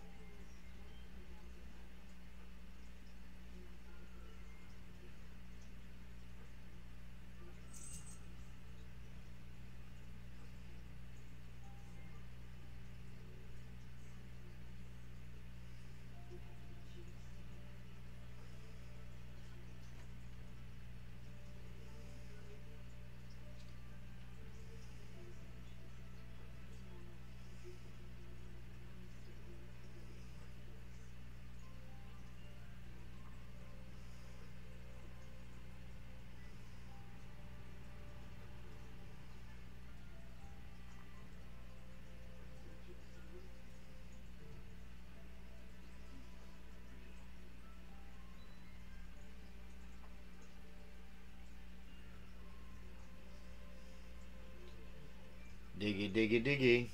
[SPEAKER 1] Diggy, diggy, diggy.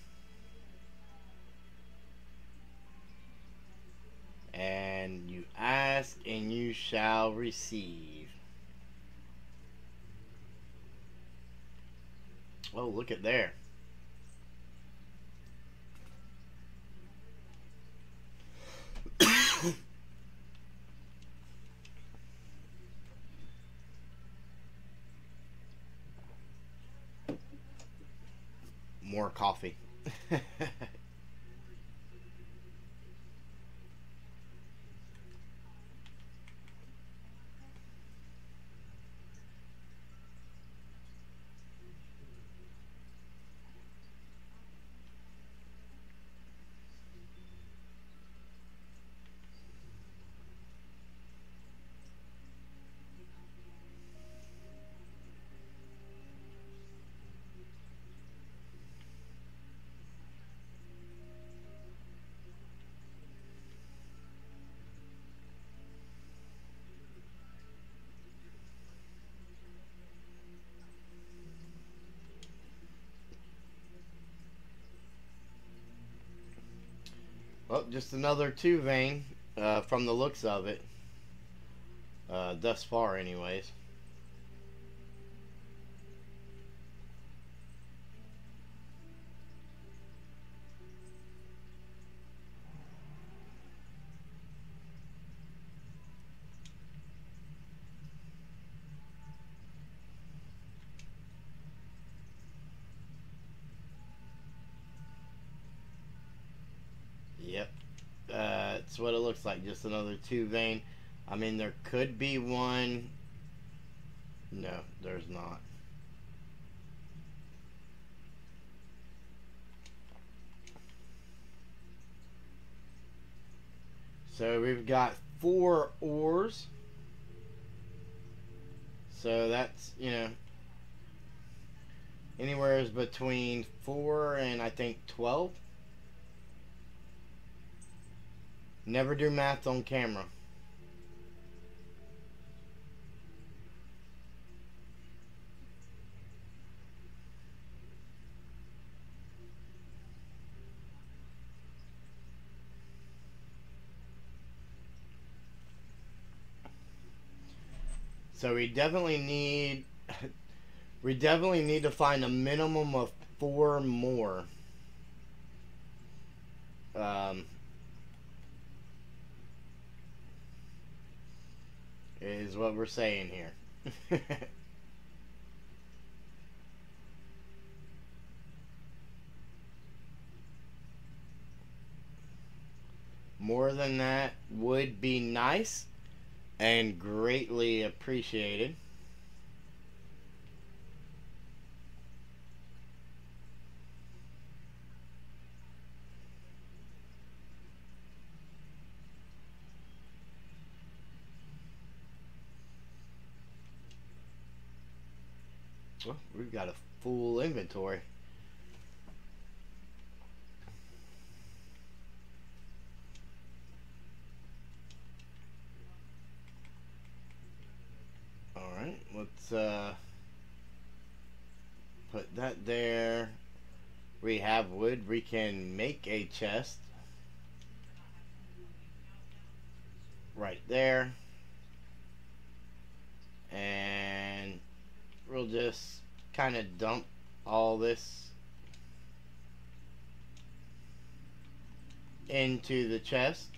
[SPEAKER 1] And you ask and you shall receive. Oh, look at there. More coffee. Well, just another 2 vein, from the looks of it. Thus far, anyways. Yep. It's what it looks like. Just another 2 vein. I mean, there could be one. No, there's not. So we've got 4 ores. So that's, you know, anywhere is between 4 and I think 12. Never do math on camera. So we definitely need to find a minimum of 4 more. Is what we're saying here. More than that would be nice and greatly appreciated. Well, we've got a full inventory. Alright, let's put that there. We have wood. We can make a chest. Right there. And we'll just kind of dump all this into the chest.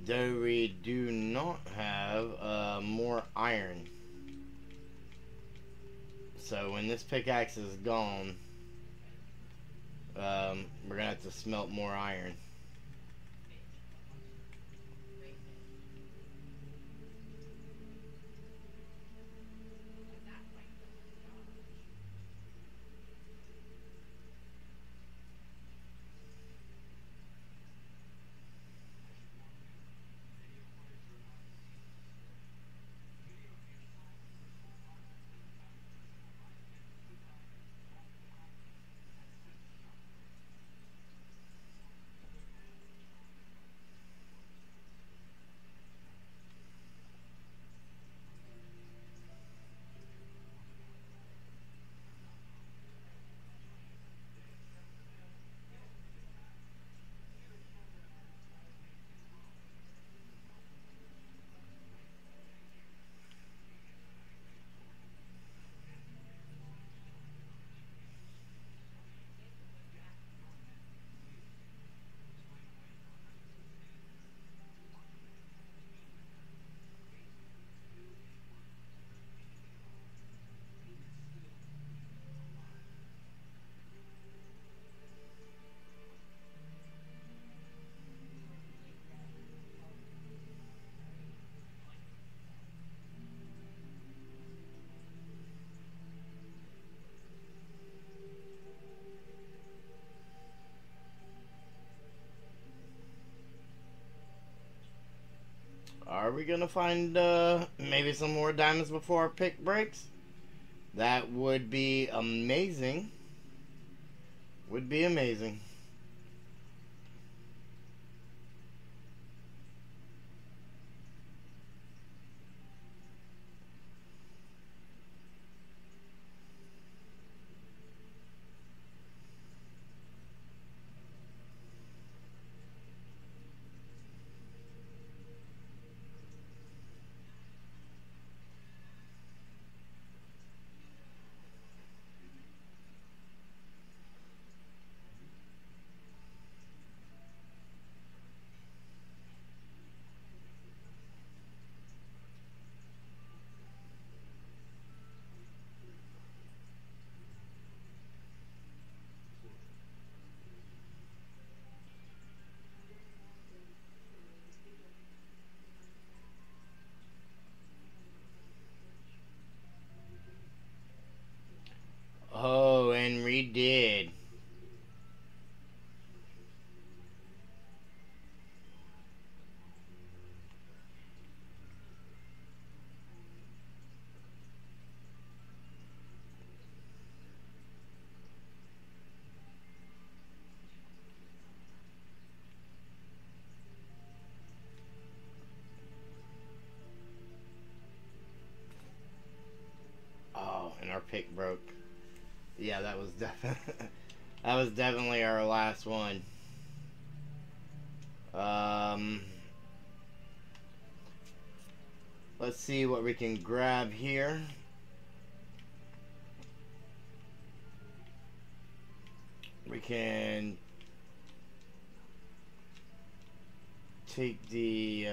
[SPEAKER 1] Though we do not have more iron. So when this pickaxe is gone, we're gonna have to smelt more iron. Are we gonna find maybe some more diamonds before our pick breaks? That would be amazing. Would be amazing. We did. Oh, and our pick broke. Yeah, that was definitely that was definitely our last one. Let's see what we can grab here. We can take the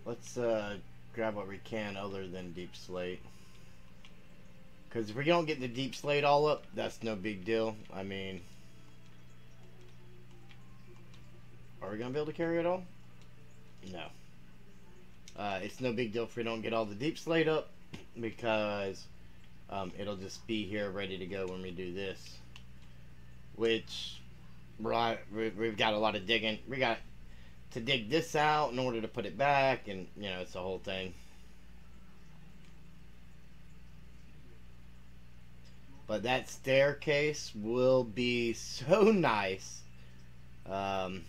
[SPEAKER 1] let's grab what we can other than deep slate. Because if we don't get the deep slate all up, that's no big deal. I mean, are we going to be able to carry it all? No. It's no big deal if we don't get all the deep slate up, because it'll just be here ready to go when we do this. Which, we've got a lot of digging. We got to dig this out in order to put it back, and, you know, it's the whole thing. But that staircase will be so nice. So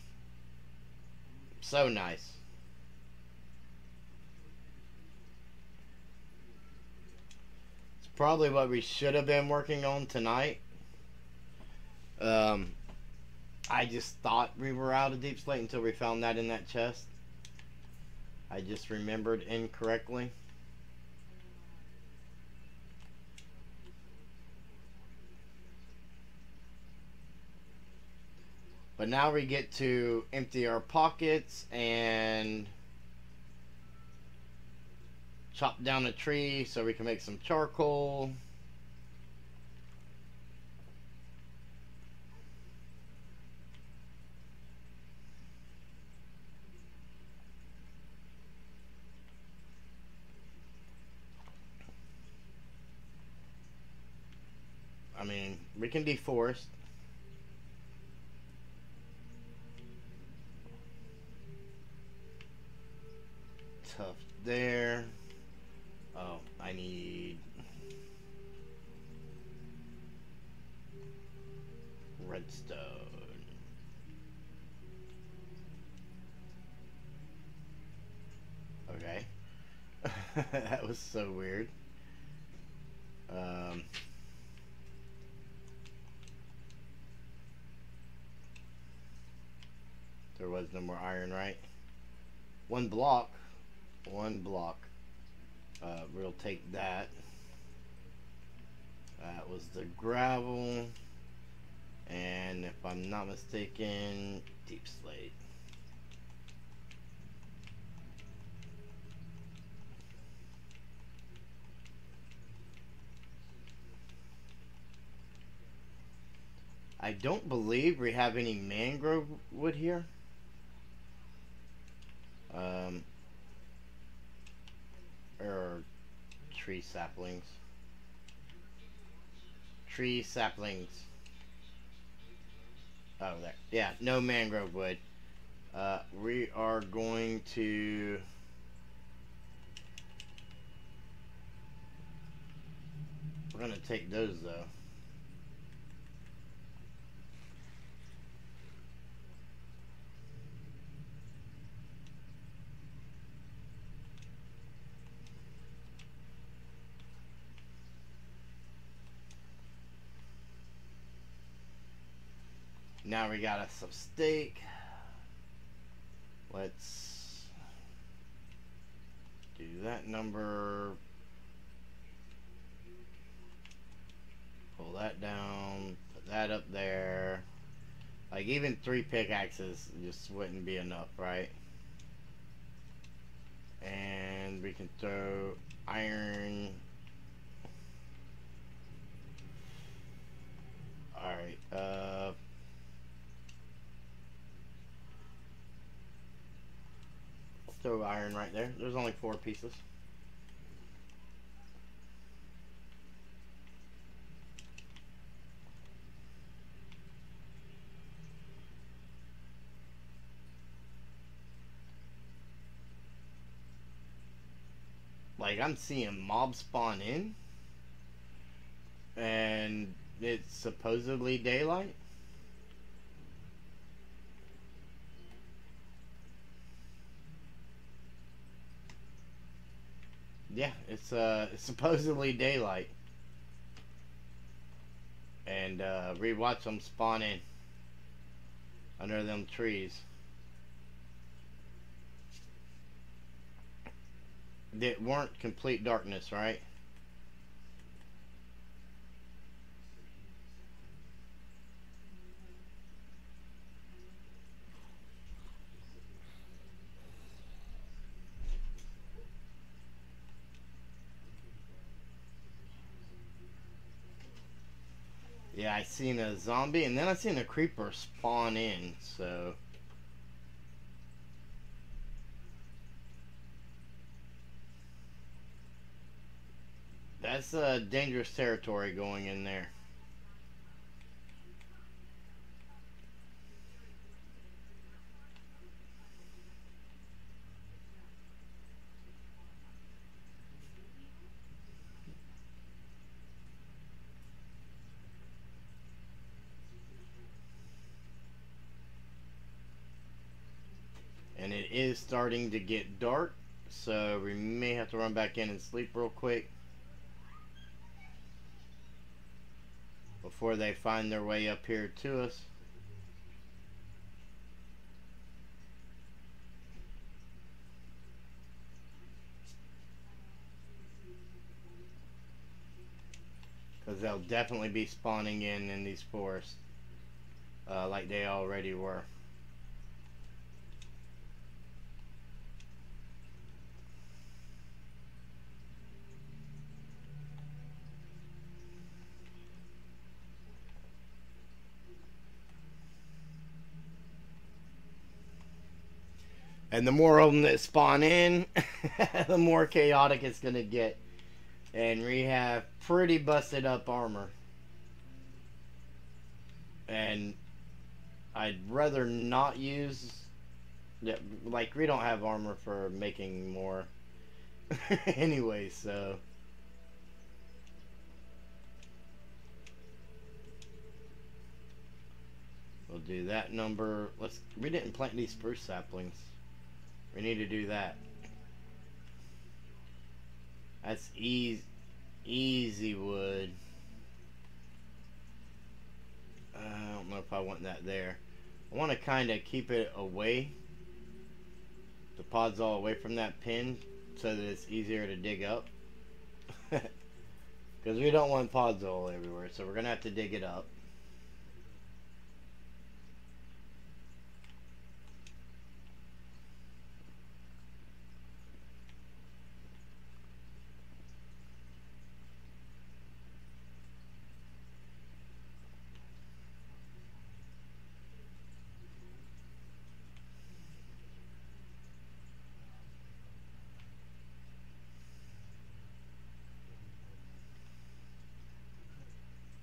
[SPEAKER 1] nice. It's probably what we should have been working on tonight. I just thought we were out of deep slate until we found that in that chest. I just remembered incorrectly. But now we get to empty our pockets and chop down a tree so we can make some charcoal. I mean, we can deforest. Tough there. Oh, I need redstone. Okay. That was so weird. There was no more iron, right? One block. One block. We'll take that. That was the gravel. And if I'm not mistaken, deep slate. I don't believe we have any mangrove wood here. Or tree saplings. Tree saplings. Oh, there. Yeah, no mangrove wood. We are going to... We're going to take those, though. Now we got us some steak. Let's do that number. Pull that down. Put that up there. Like, even 3 pickaxes just wouldn't be enough, right? And we can throw iron. Alright, throw iron right there. There's only 4 pieces. like I'm seeing mobs spawn in, and it's supposedly daylight. Yeah, it's supposedly daylight. And rewatch them spawn in under them trees. They weren't complete darkness, right? Yeah, I seen a zombie, and then I seen a creeper spawn in, so... That's dangerous territory going in there. And it is starting to get dark, so we may have to run back in and sleep real quick before they find their way up here to us. Because they'll definitely be spawning in these forests, like they already were. And the more of them that spawn in, the more chaotic it's going to get. And we have pretty busted up armor. And I'd rather not use... Like, we don't have armor for making more. Anyway, so... We'll do that number. We didn't plant these spruce saplings. We need to do that. That's easy wood. I don't know if I want that there. I want to kind of keep it away. The pods all away from that pin so that it's easier to dig up. Because we don't want pods all everywhere, so we're going to have to dig it up.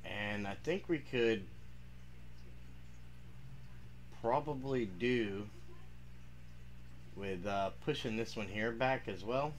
[SPEAKER 1] And I think we could probably do with pushing this one here back as well.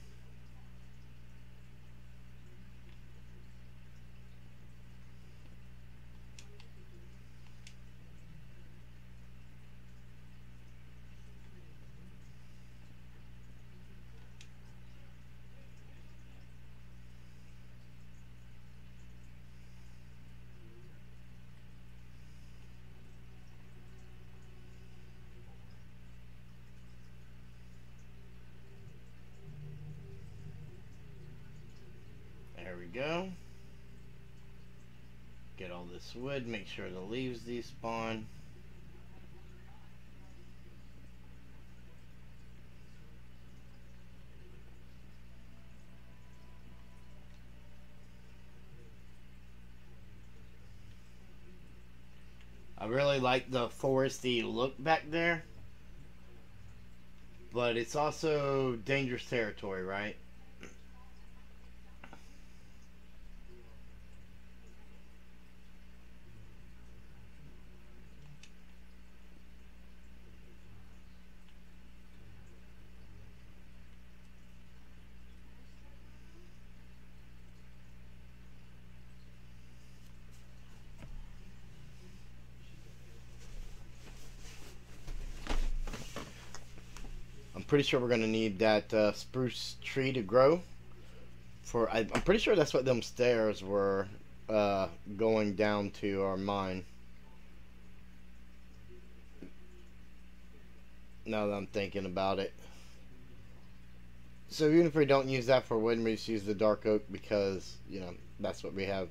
[SPEAKER 1] There we go. Get all this wood, make sure the leaves despawn. I really like the foresty look back there, but it's also dangerous territory, right? pretty sure we're gonna need that spruce tree to grow. I'm pretty sure that's what them stairs were going down to our mine. Now that I'm thinking about it. So even if we don't use that for wood, we just use the dark oak because, you know, that's what we have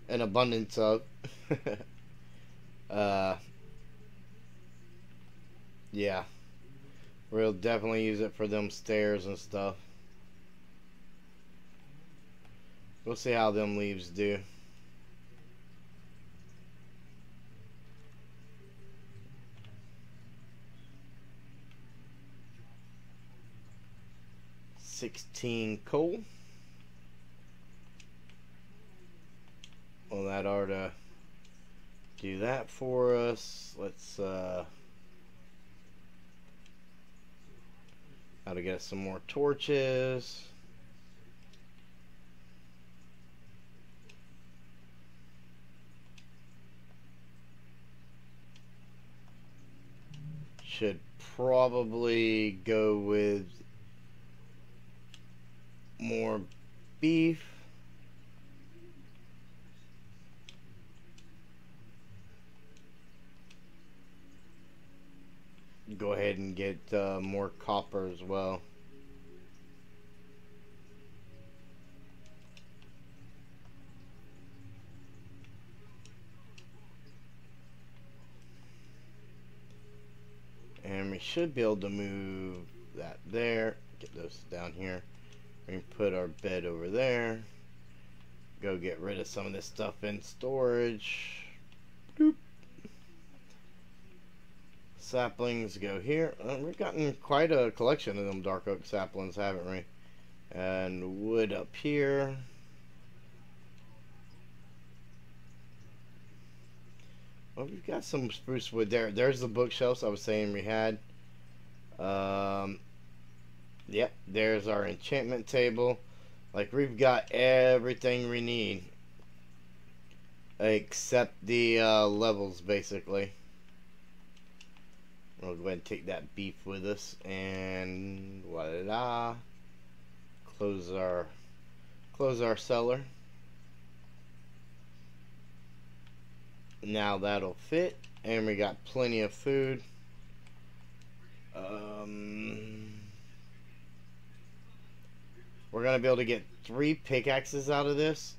[SPEAKER 1] an abundance of. Yeah. We'll definitely use it for them stairs and stuff. We'll see how them leaves do. $16 coal. Well, that ought to do that for us. Let's how to get some more torches. Should probably go with more beef. Go ahead and get more copper as well. And we should be able to move that there. Get those down here. We can put our bed over there. Go get rid of some of this stuff in storage. Boop. Saplings go here. We've gotten quite a collection of them dark oak saplings, haven't we? And wood up here. Well, we've got some spruce wood there. There's the bookshelves I was saying we had. Yep, there's our enchantment table. Like, we've got everything we need. Except the levels, basically. We'll go ahead and take that beef with us. And voila. Close our cellar. Now that'll fit. And we got plenty of food. We're gonna be able to get 3 pickaxes out of this.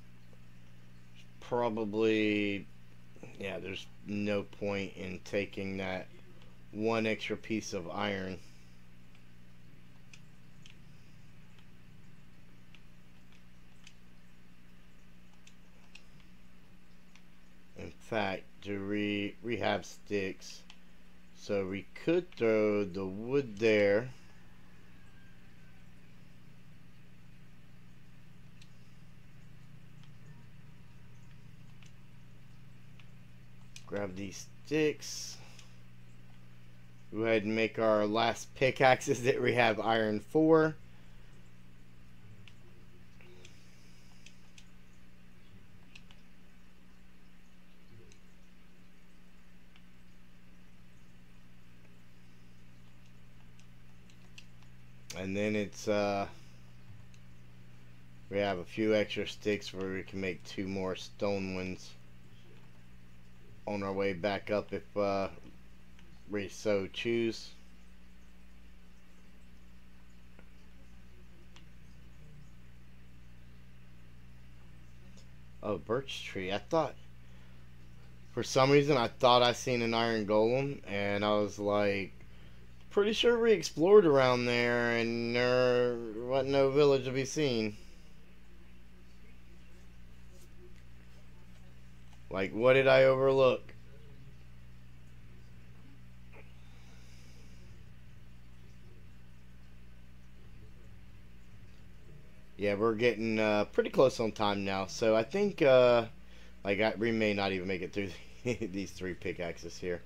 [SPEAKER 1] Probably, yeah, there's no point in taking that 1 extra piece of iron. In fact, we have sticks, so we could throw the wood there. Grab these sticks. Go ahead and make our last pickaxes that we have iron for. And then it's we have a few extra sticks where we can make 2 more stone ones on our way back up if we so choose. Oh, birch tree. I thought, for some reason, I thought I seen an iron golem, and I was like, pretty sure we explored around there, and there wasn't no village to be seen. Like, what did I overlook? Yeah, we're getting pretty close on time now, so I think we may not even make it through these 3 pickaxes here.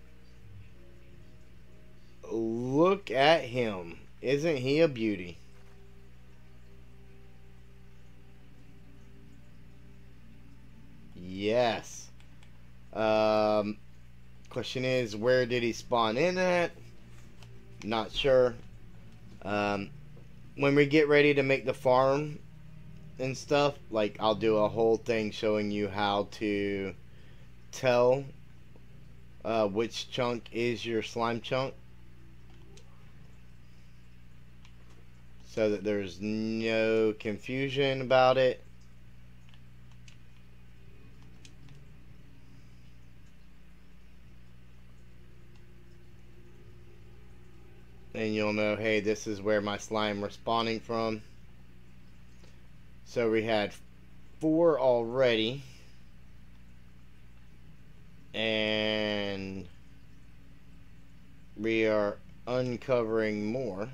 [SPEAKER 1] Look at him. Isn't he a beauty? Yes. Question is, where did he spawn in at? Not sure. Um, when we get ready to make the farm and stuff, like I'll do a whole thing showing you how to tell which chunk is your slime chunk, so that there's no confusion about it. And you'll know, hey, this is where my slime was spawning from. So we had 4 already. And we are uncovering more.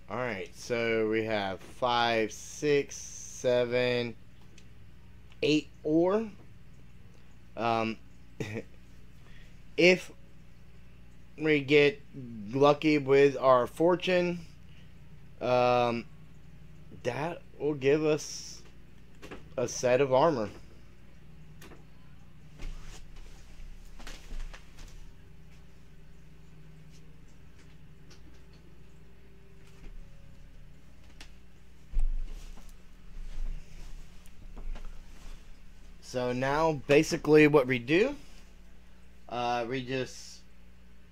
[SPEAKER 1] Alright, so we have 5, 6, 7, 8 ore. If we get lucky with our fortune, that will give us a set of armor. So now basically what we do, we just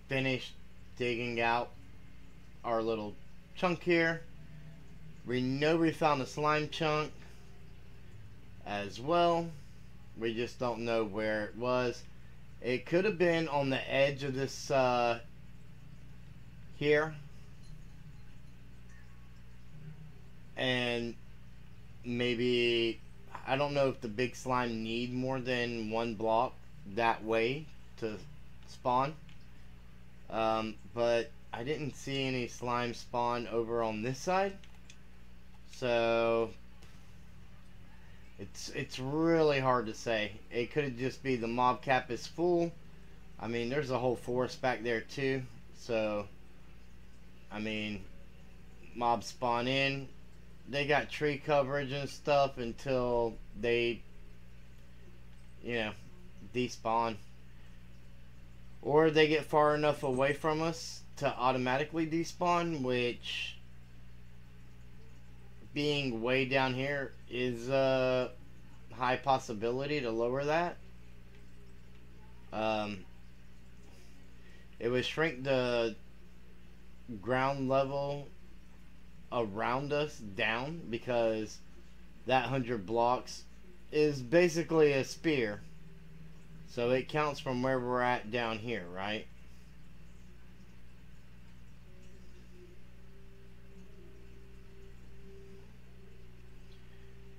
[SPEAKER 1] finish digging out our little chunk here. We know we found a slime chunk as well. We just don't know where it was. It could have been on the edge of this here. And maybe, I don't know if the big slime need more than 1 block that way to spawn. But I didn't see any slime spawn over on this side. So it's really hard to say. It could just be the mob cap is full. I mean, there's a whole forest back there too. So, I mean, mobs spawn in. They got tree coverage and stuff until they, you know, despawn. Or they get far enough away from us to automatically despawn, which, being way down here, is a high possibility to lower that. It would shrink the ground level around us down, because that 100 blocks is basically a spear, so it counts from where we're at down here, right?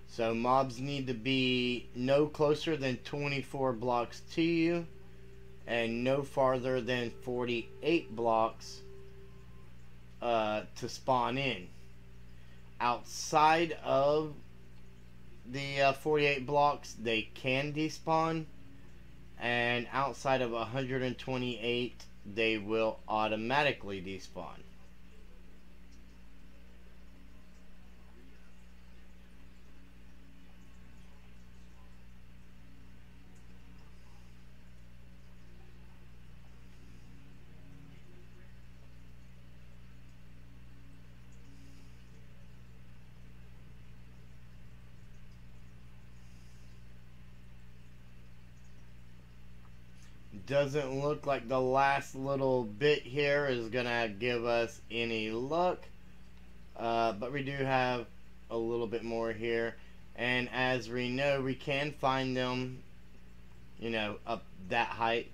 [SPEAKER 1] So mobs need to be no closer than 24 blocks to you and no farther than 48 blocks to spawn in. Outside of the 48 blocks, they can despawn, and outside of 128, they will automatically despawn. Doesn't look like the last little bit here is gonna give us any luck, but we do have a little bit more here, and as we know, we can find them up that height.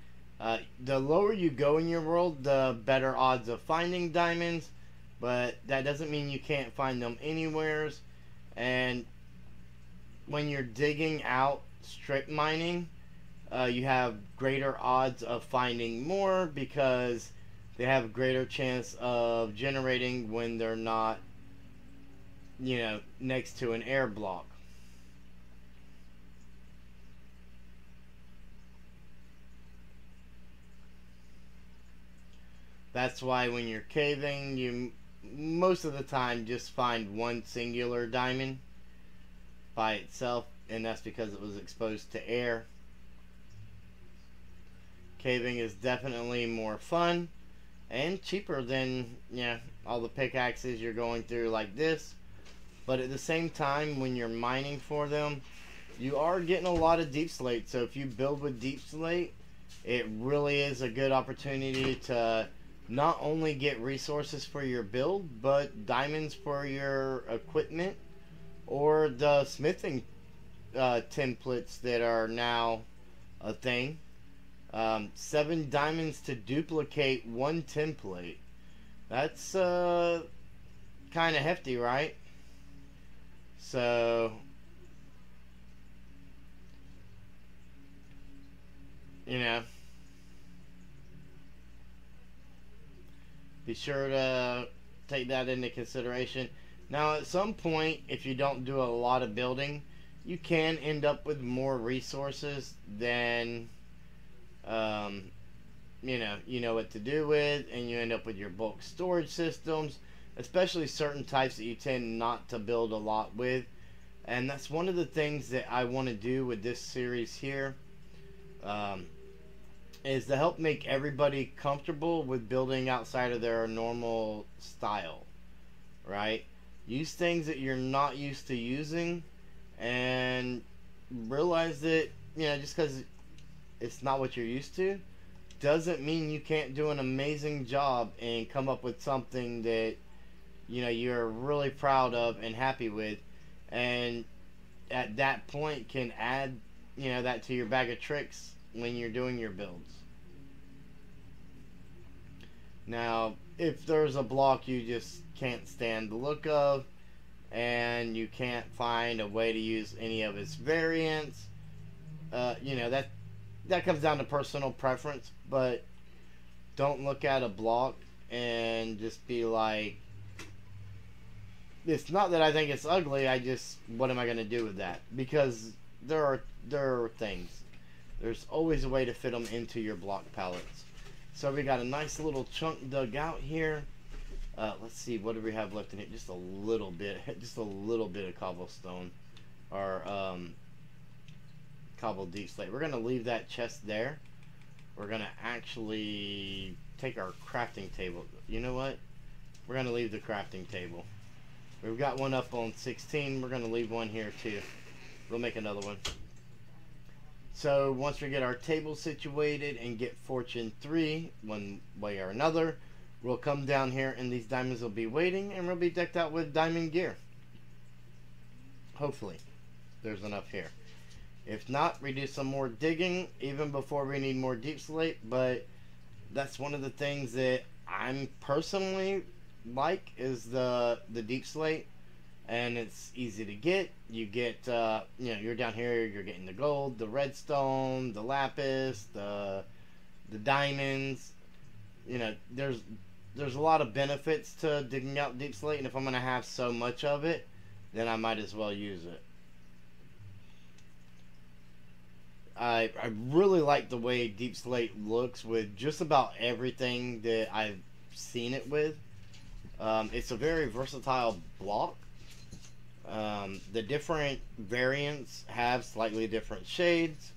[SPEAKER 1] The lower you go in your world, the better odds of finding diamonds, but that doesn't mean you can't find them anywheres. And when you're digging out strip mining, you have greater odds of finding more because they have a greater chance of generating when they're not, next to an air block. That's why when you're caving, you most of the time just find one singular diamond by itself, and that's because it was exposed to air. Caving is definitely more fun and cheaper than all the pickaxes you're going through like this. But at the same time, when you're mining for them, you are getting a lot of deep slate. So if you build with deep slate, it really is a good opportunity to not only get resources for your build, but diamonds for your equipment or the smithing templates that are now a thing. 7 diamonds to duplicate 1 template. That's kind of hefty, right? So, be sure to take that into consideration. Now, at some point, if you don't do a lot of building, you can end up with more resources than you know what to do with, and you end up with your bulk storage systems, especially certain types that you tend not to build a lot with. And that's one of the things that I want to do with this series here, is to help make everybody comfortable with building outside of their normal style, right? Use things that you're not used to using, and realize that just because it's not what you're used to doesn't mean you can't do an amazing job and come up with something that you're really proud of and happy with, and at that point can add that to your bag of tricks when you're doing your builds. Now, if there's a block you just can't stand the look of, and you can't find a way to use any of its variants, that comes down to personal preference. But don't look at a block and just be like, it's not that I think it's ugly, what am I going to do with that? Because there are things. There's always a way to fit them into your block palettes. So we got a nice little chunk dug out here. Let's see, what do we have left in here? Just a little bit of cobblestone, or cobbled deep slate. We're going to leave that chest there. We're going to actually take our crafting table. You know what? We're going to leave the crafting table. We've got one up on 16. We're going to leave one here too. We'll make another one. So once we get our table situated and get fortune 3 one way or another, we'll come down here and these diamonds will be waiting, and we'll be decked out with diamond gear. Hopefully there's enough here. If not, we do some more digging even before we need more deep slate. But that's one of the things that I'm personally like, is the deep slate. And it's easy to get. You get you're down here, you're getting the gold, the redstone, the lapis, the diamonds. There's a lot of benefits to digging out deep slate, and if I'm going to have so much of it, then I might as well use it. I really like the way deep slate looks with just about everything that I've seen it with. It's a very versatile block. The different variants have slightly different shades,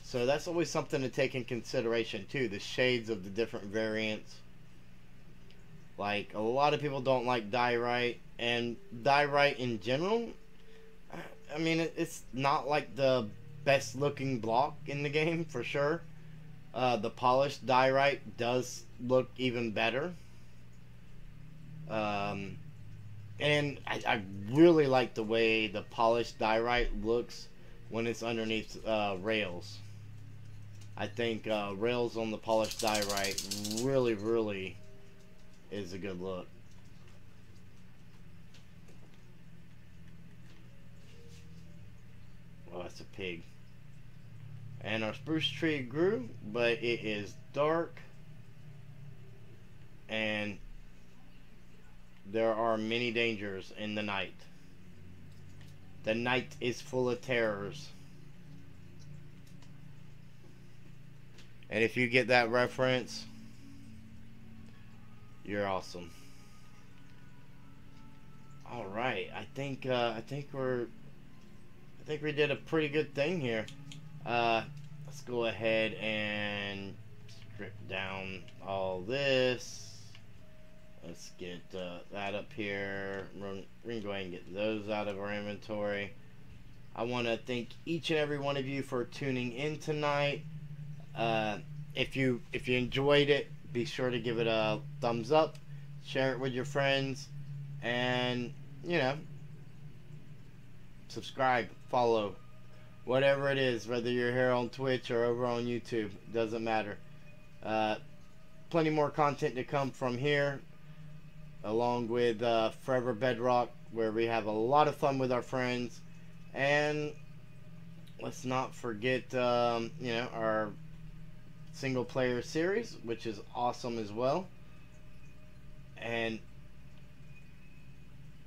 [SPEAKER 1] so that's always something to take in consideration too, the shades of the different variants. Like, a lot of people don't like diorite, and diorite in general, I mean, it's not like the best looking block in the game, for sure. The polished diorite does look even better. And I really like the way the polished diorite looks when it's underneath rails. I think rails on the polished diorite really is a good look. Oh, that's a pig. And our spruce tree grew, but it is dark, and there are many dangers in the night. The night is full of terrors. And if you get that reference, you're awesome. All right, I think we did a pretty good thing here. Let's go ahead and strip down all this. Let's get that up here. We're gonna go ahead and get those out of our inventory. I want to thank each and every one of you for tuning in tonight. If you enjoyed it, be sure to give it a thumbs up, share it with your friends, and subscribe, follow, whatever it is, whether you're here on Twitch or over on YouTube, doesn't matter. Plenty more content to come from here, along with Forever Bedrock, where we have a lot of fun with our friends. And let's not forget our single player series, which is awesome as well. And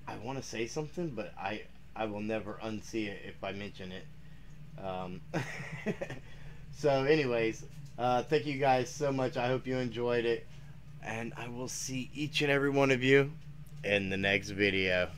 [SPEAKER 1] I want to say something, but I will never unsee it if I mention it. So anyways, thank you guys so much. I hope you enjoyed it, and I will see each and every one of you in the next video.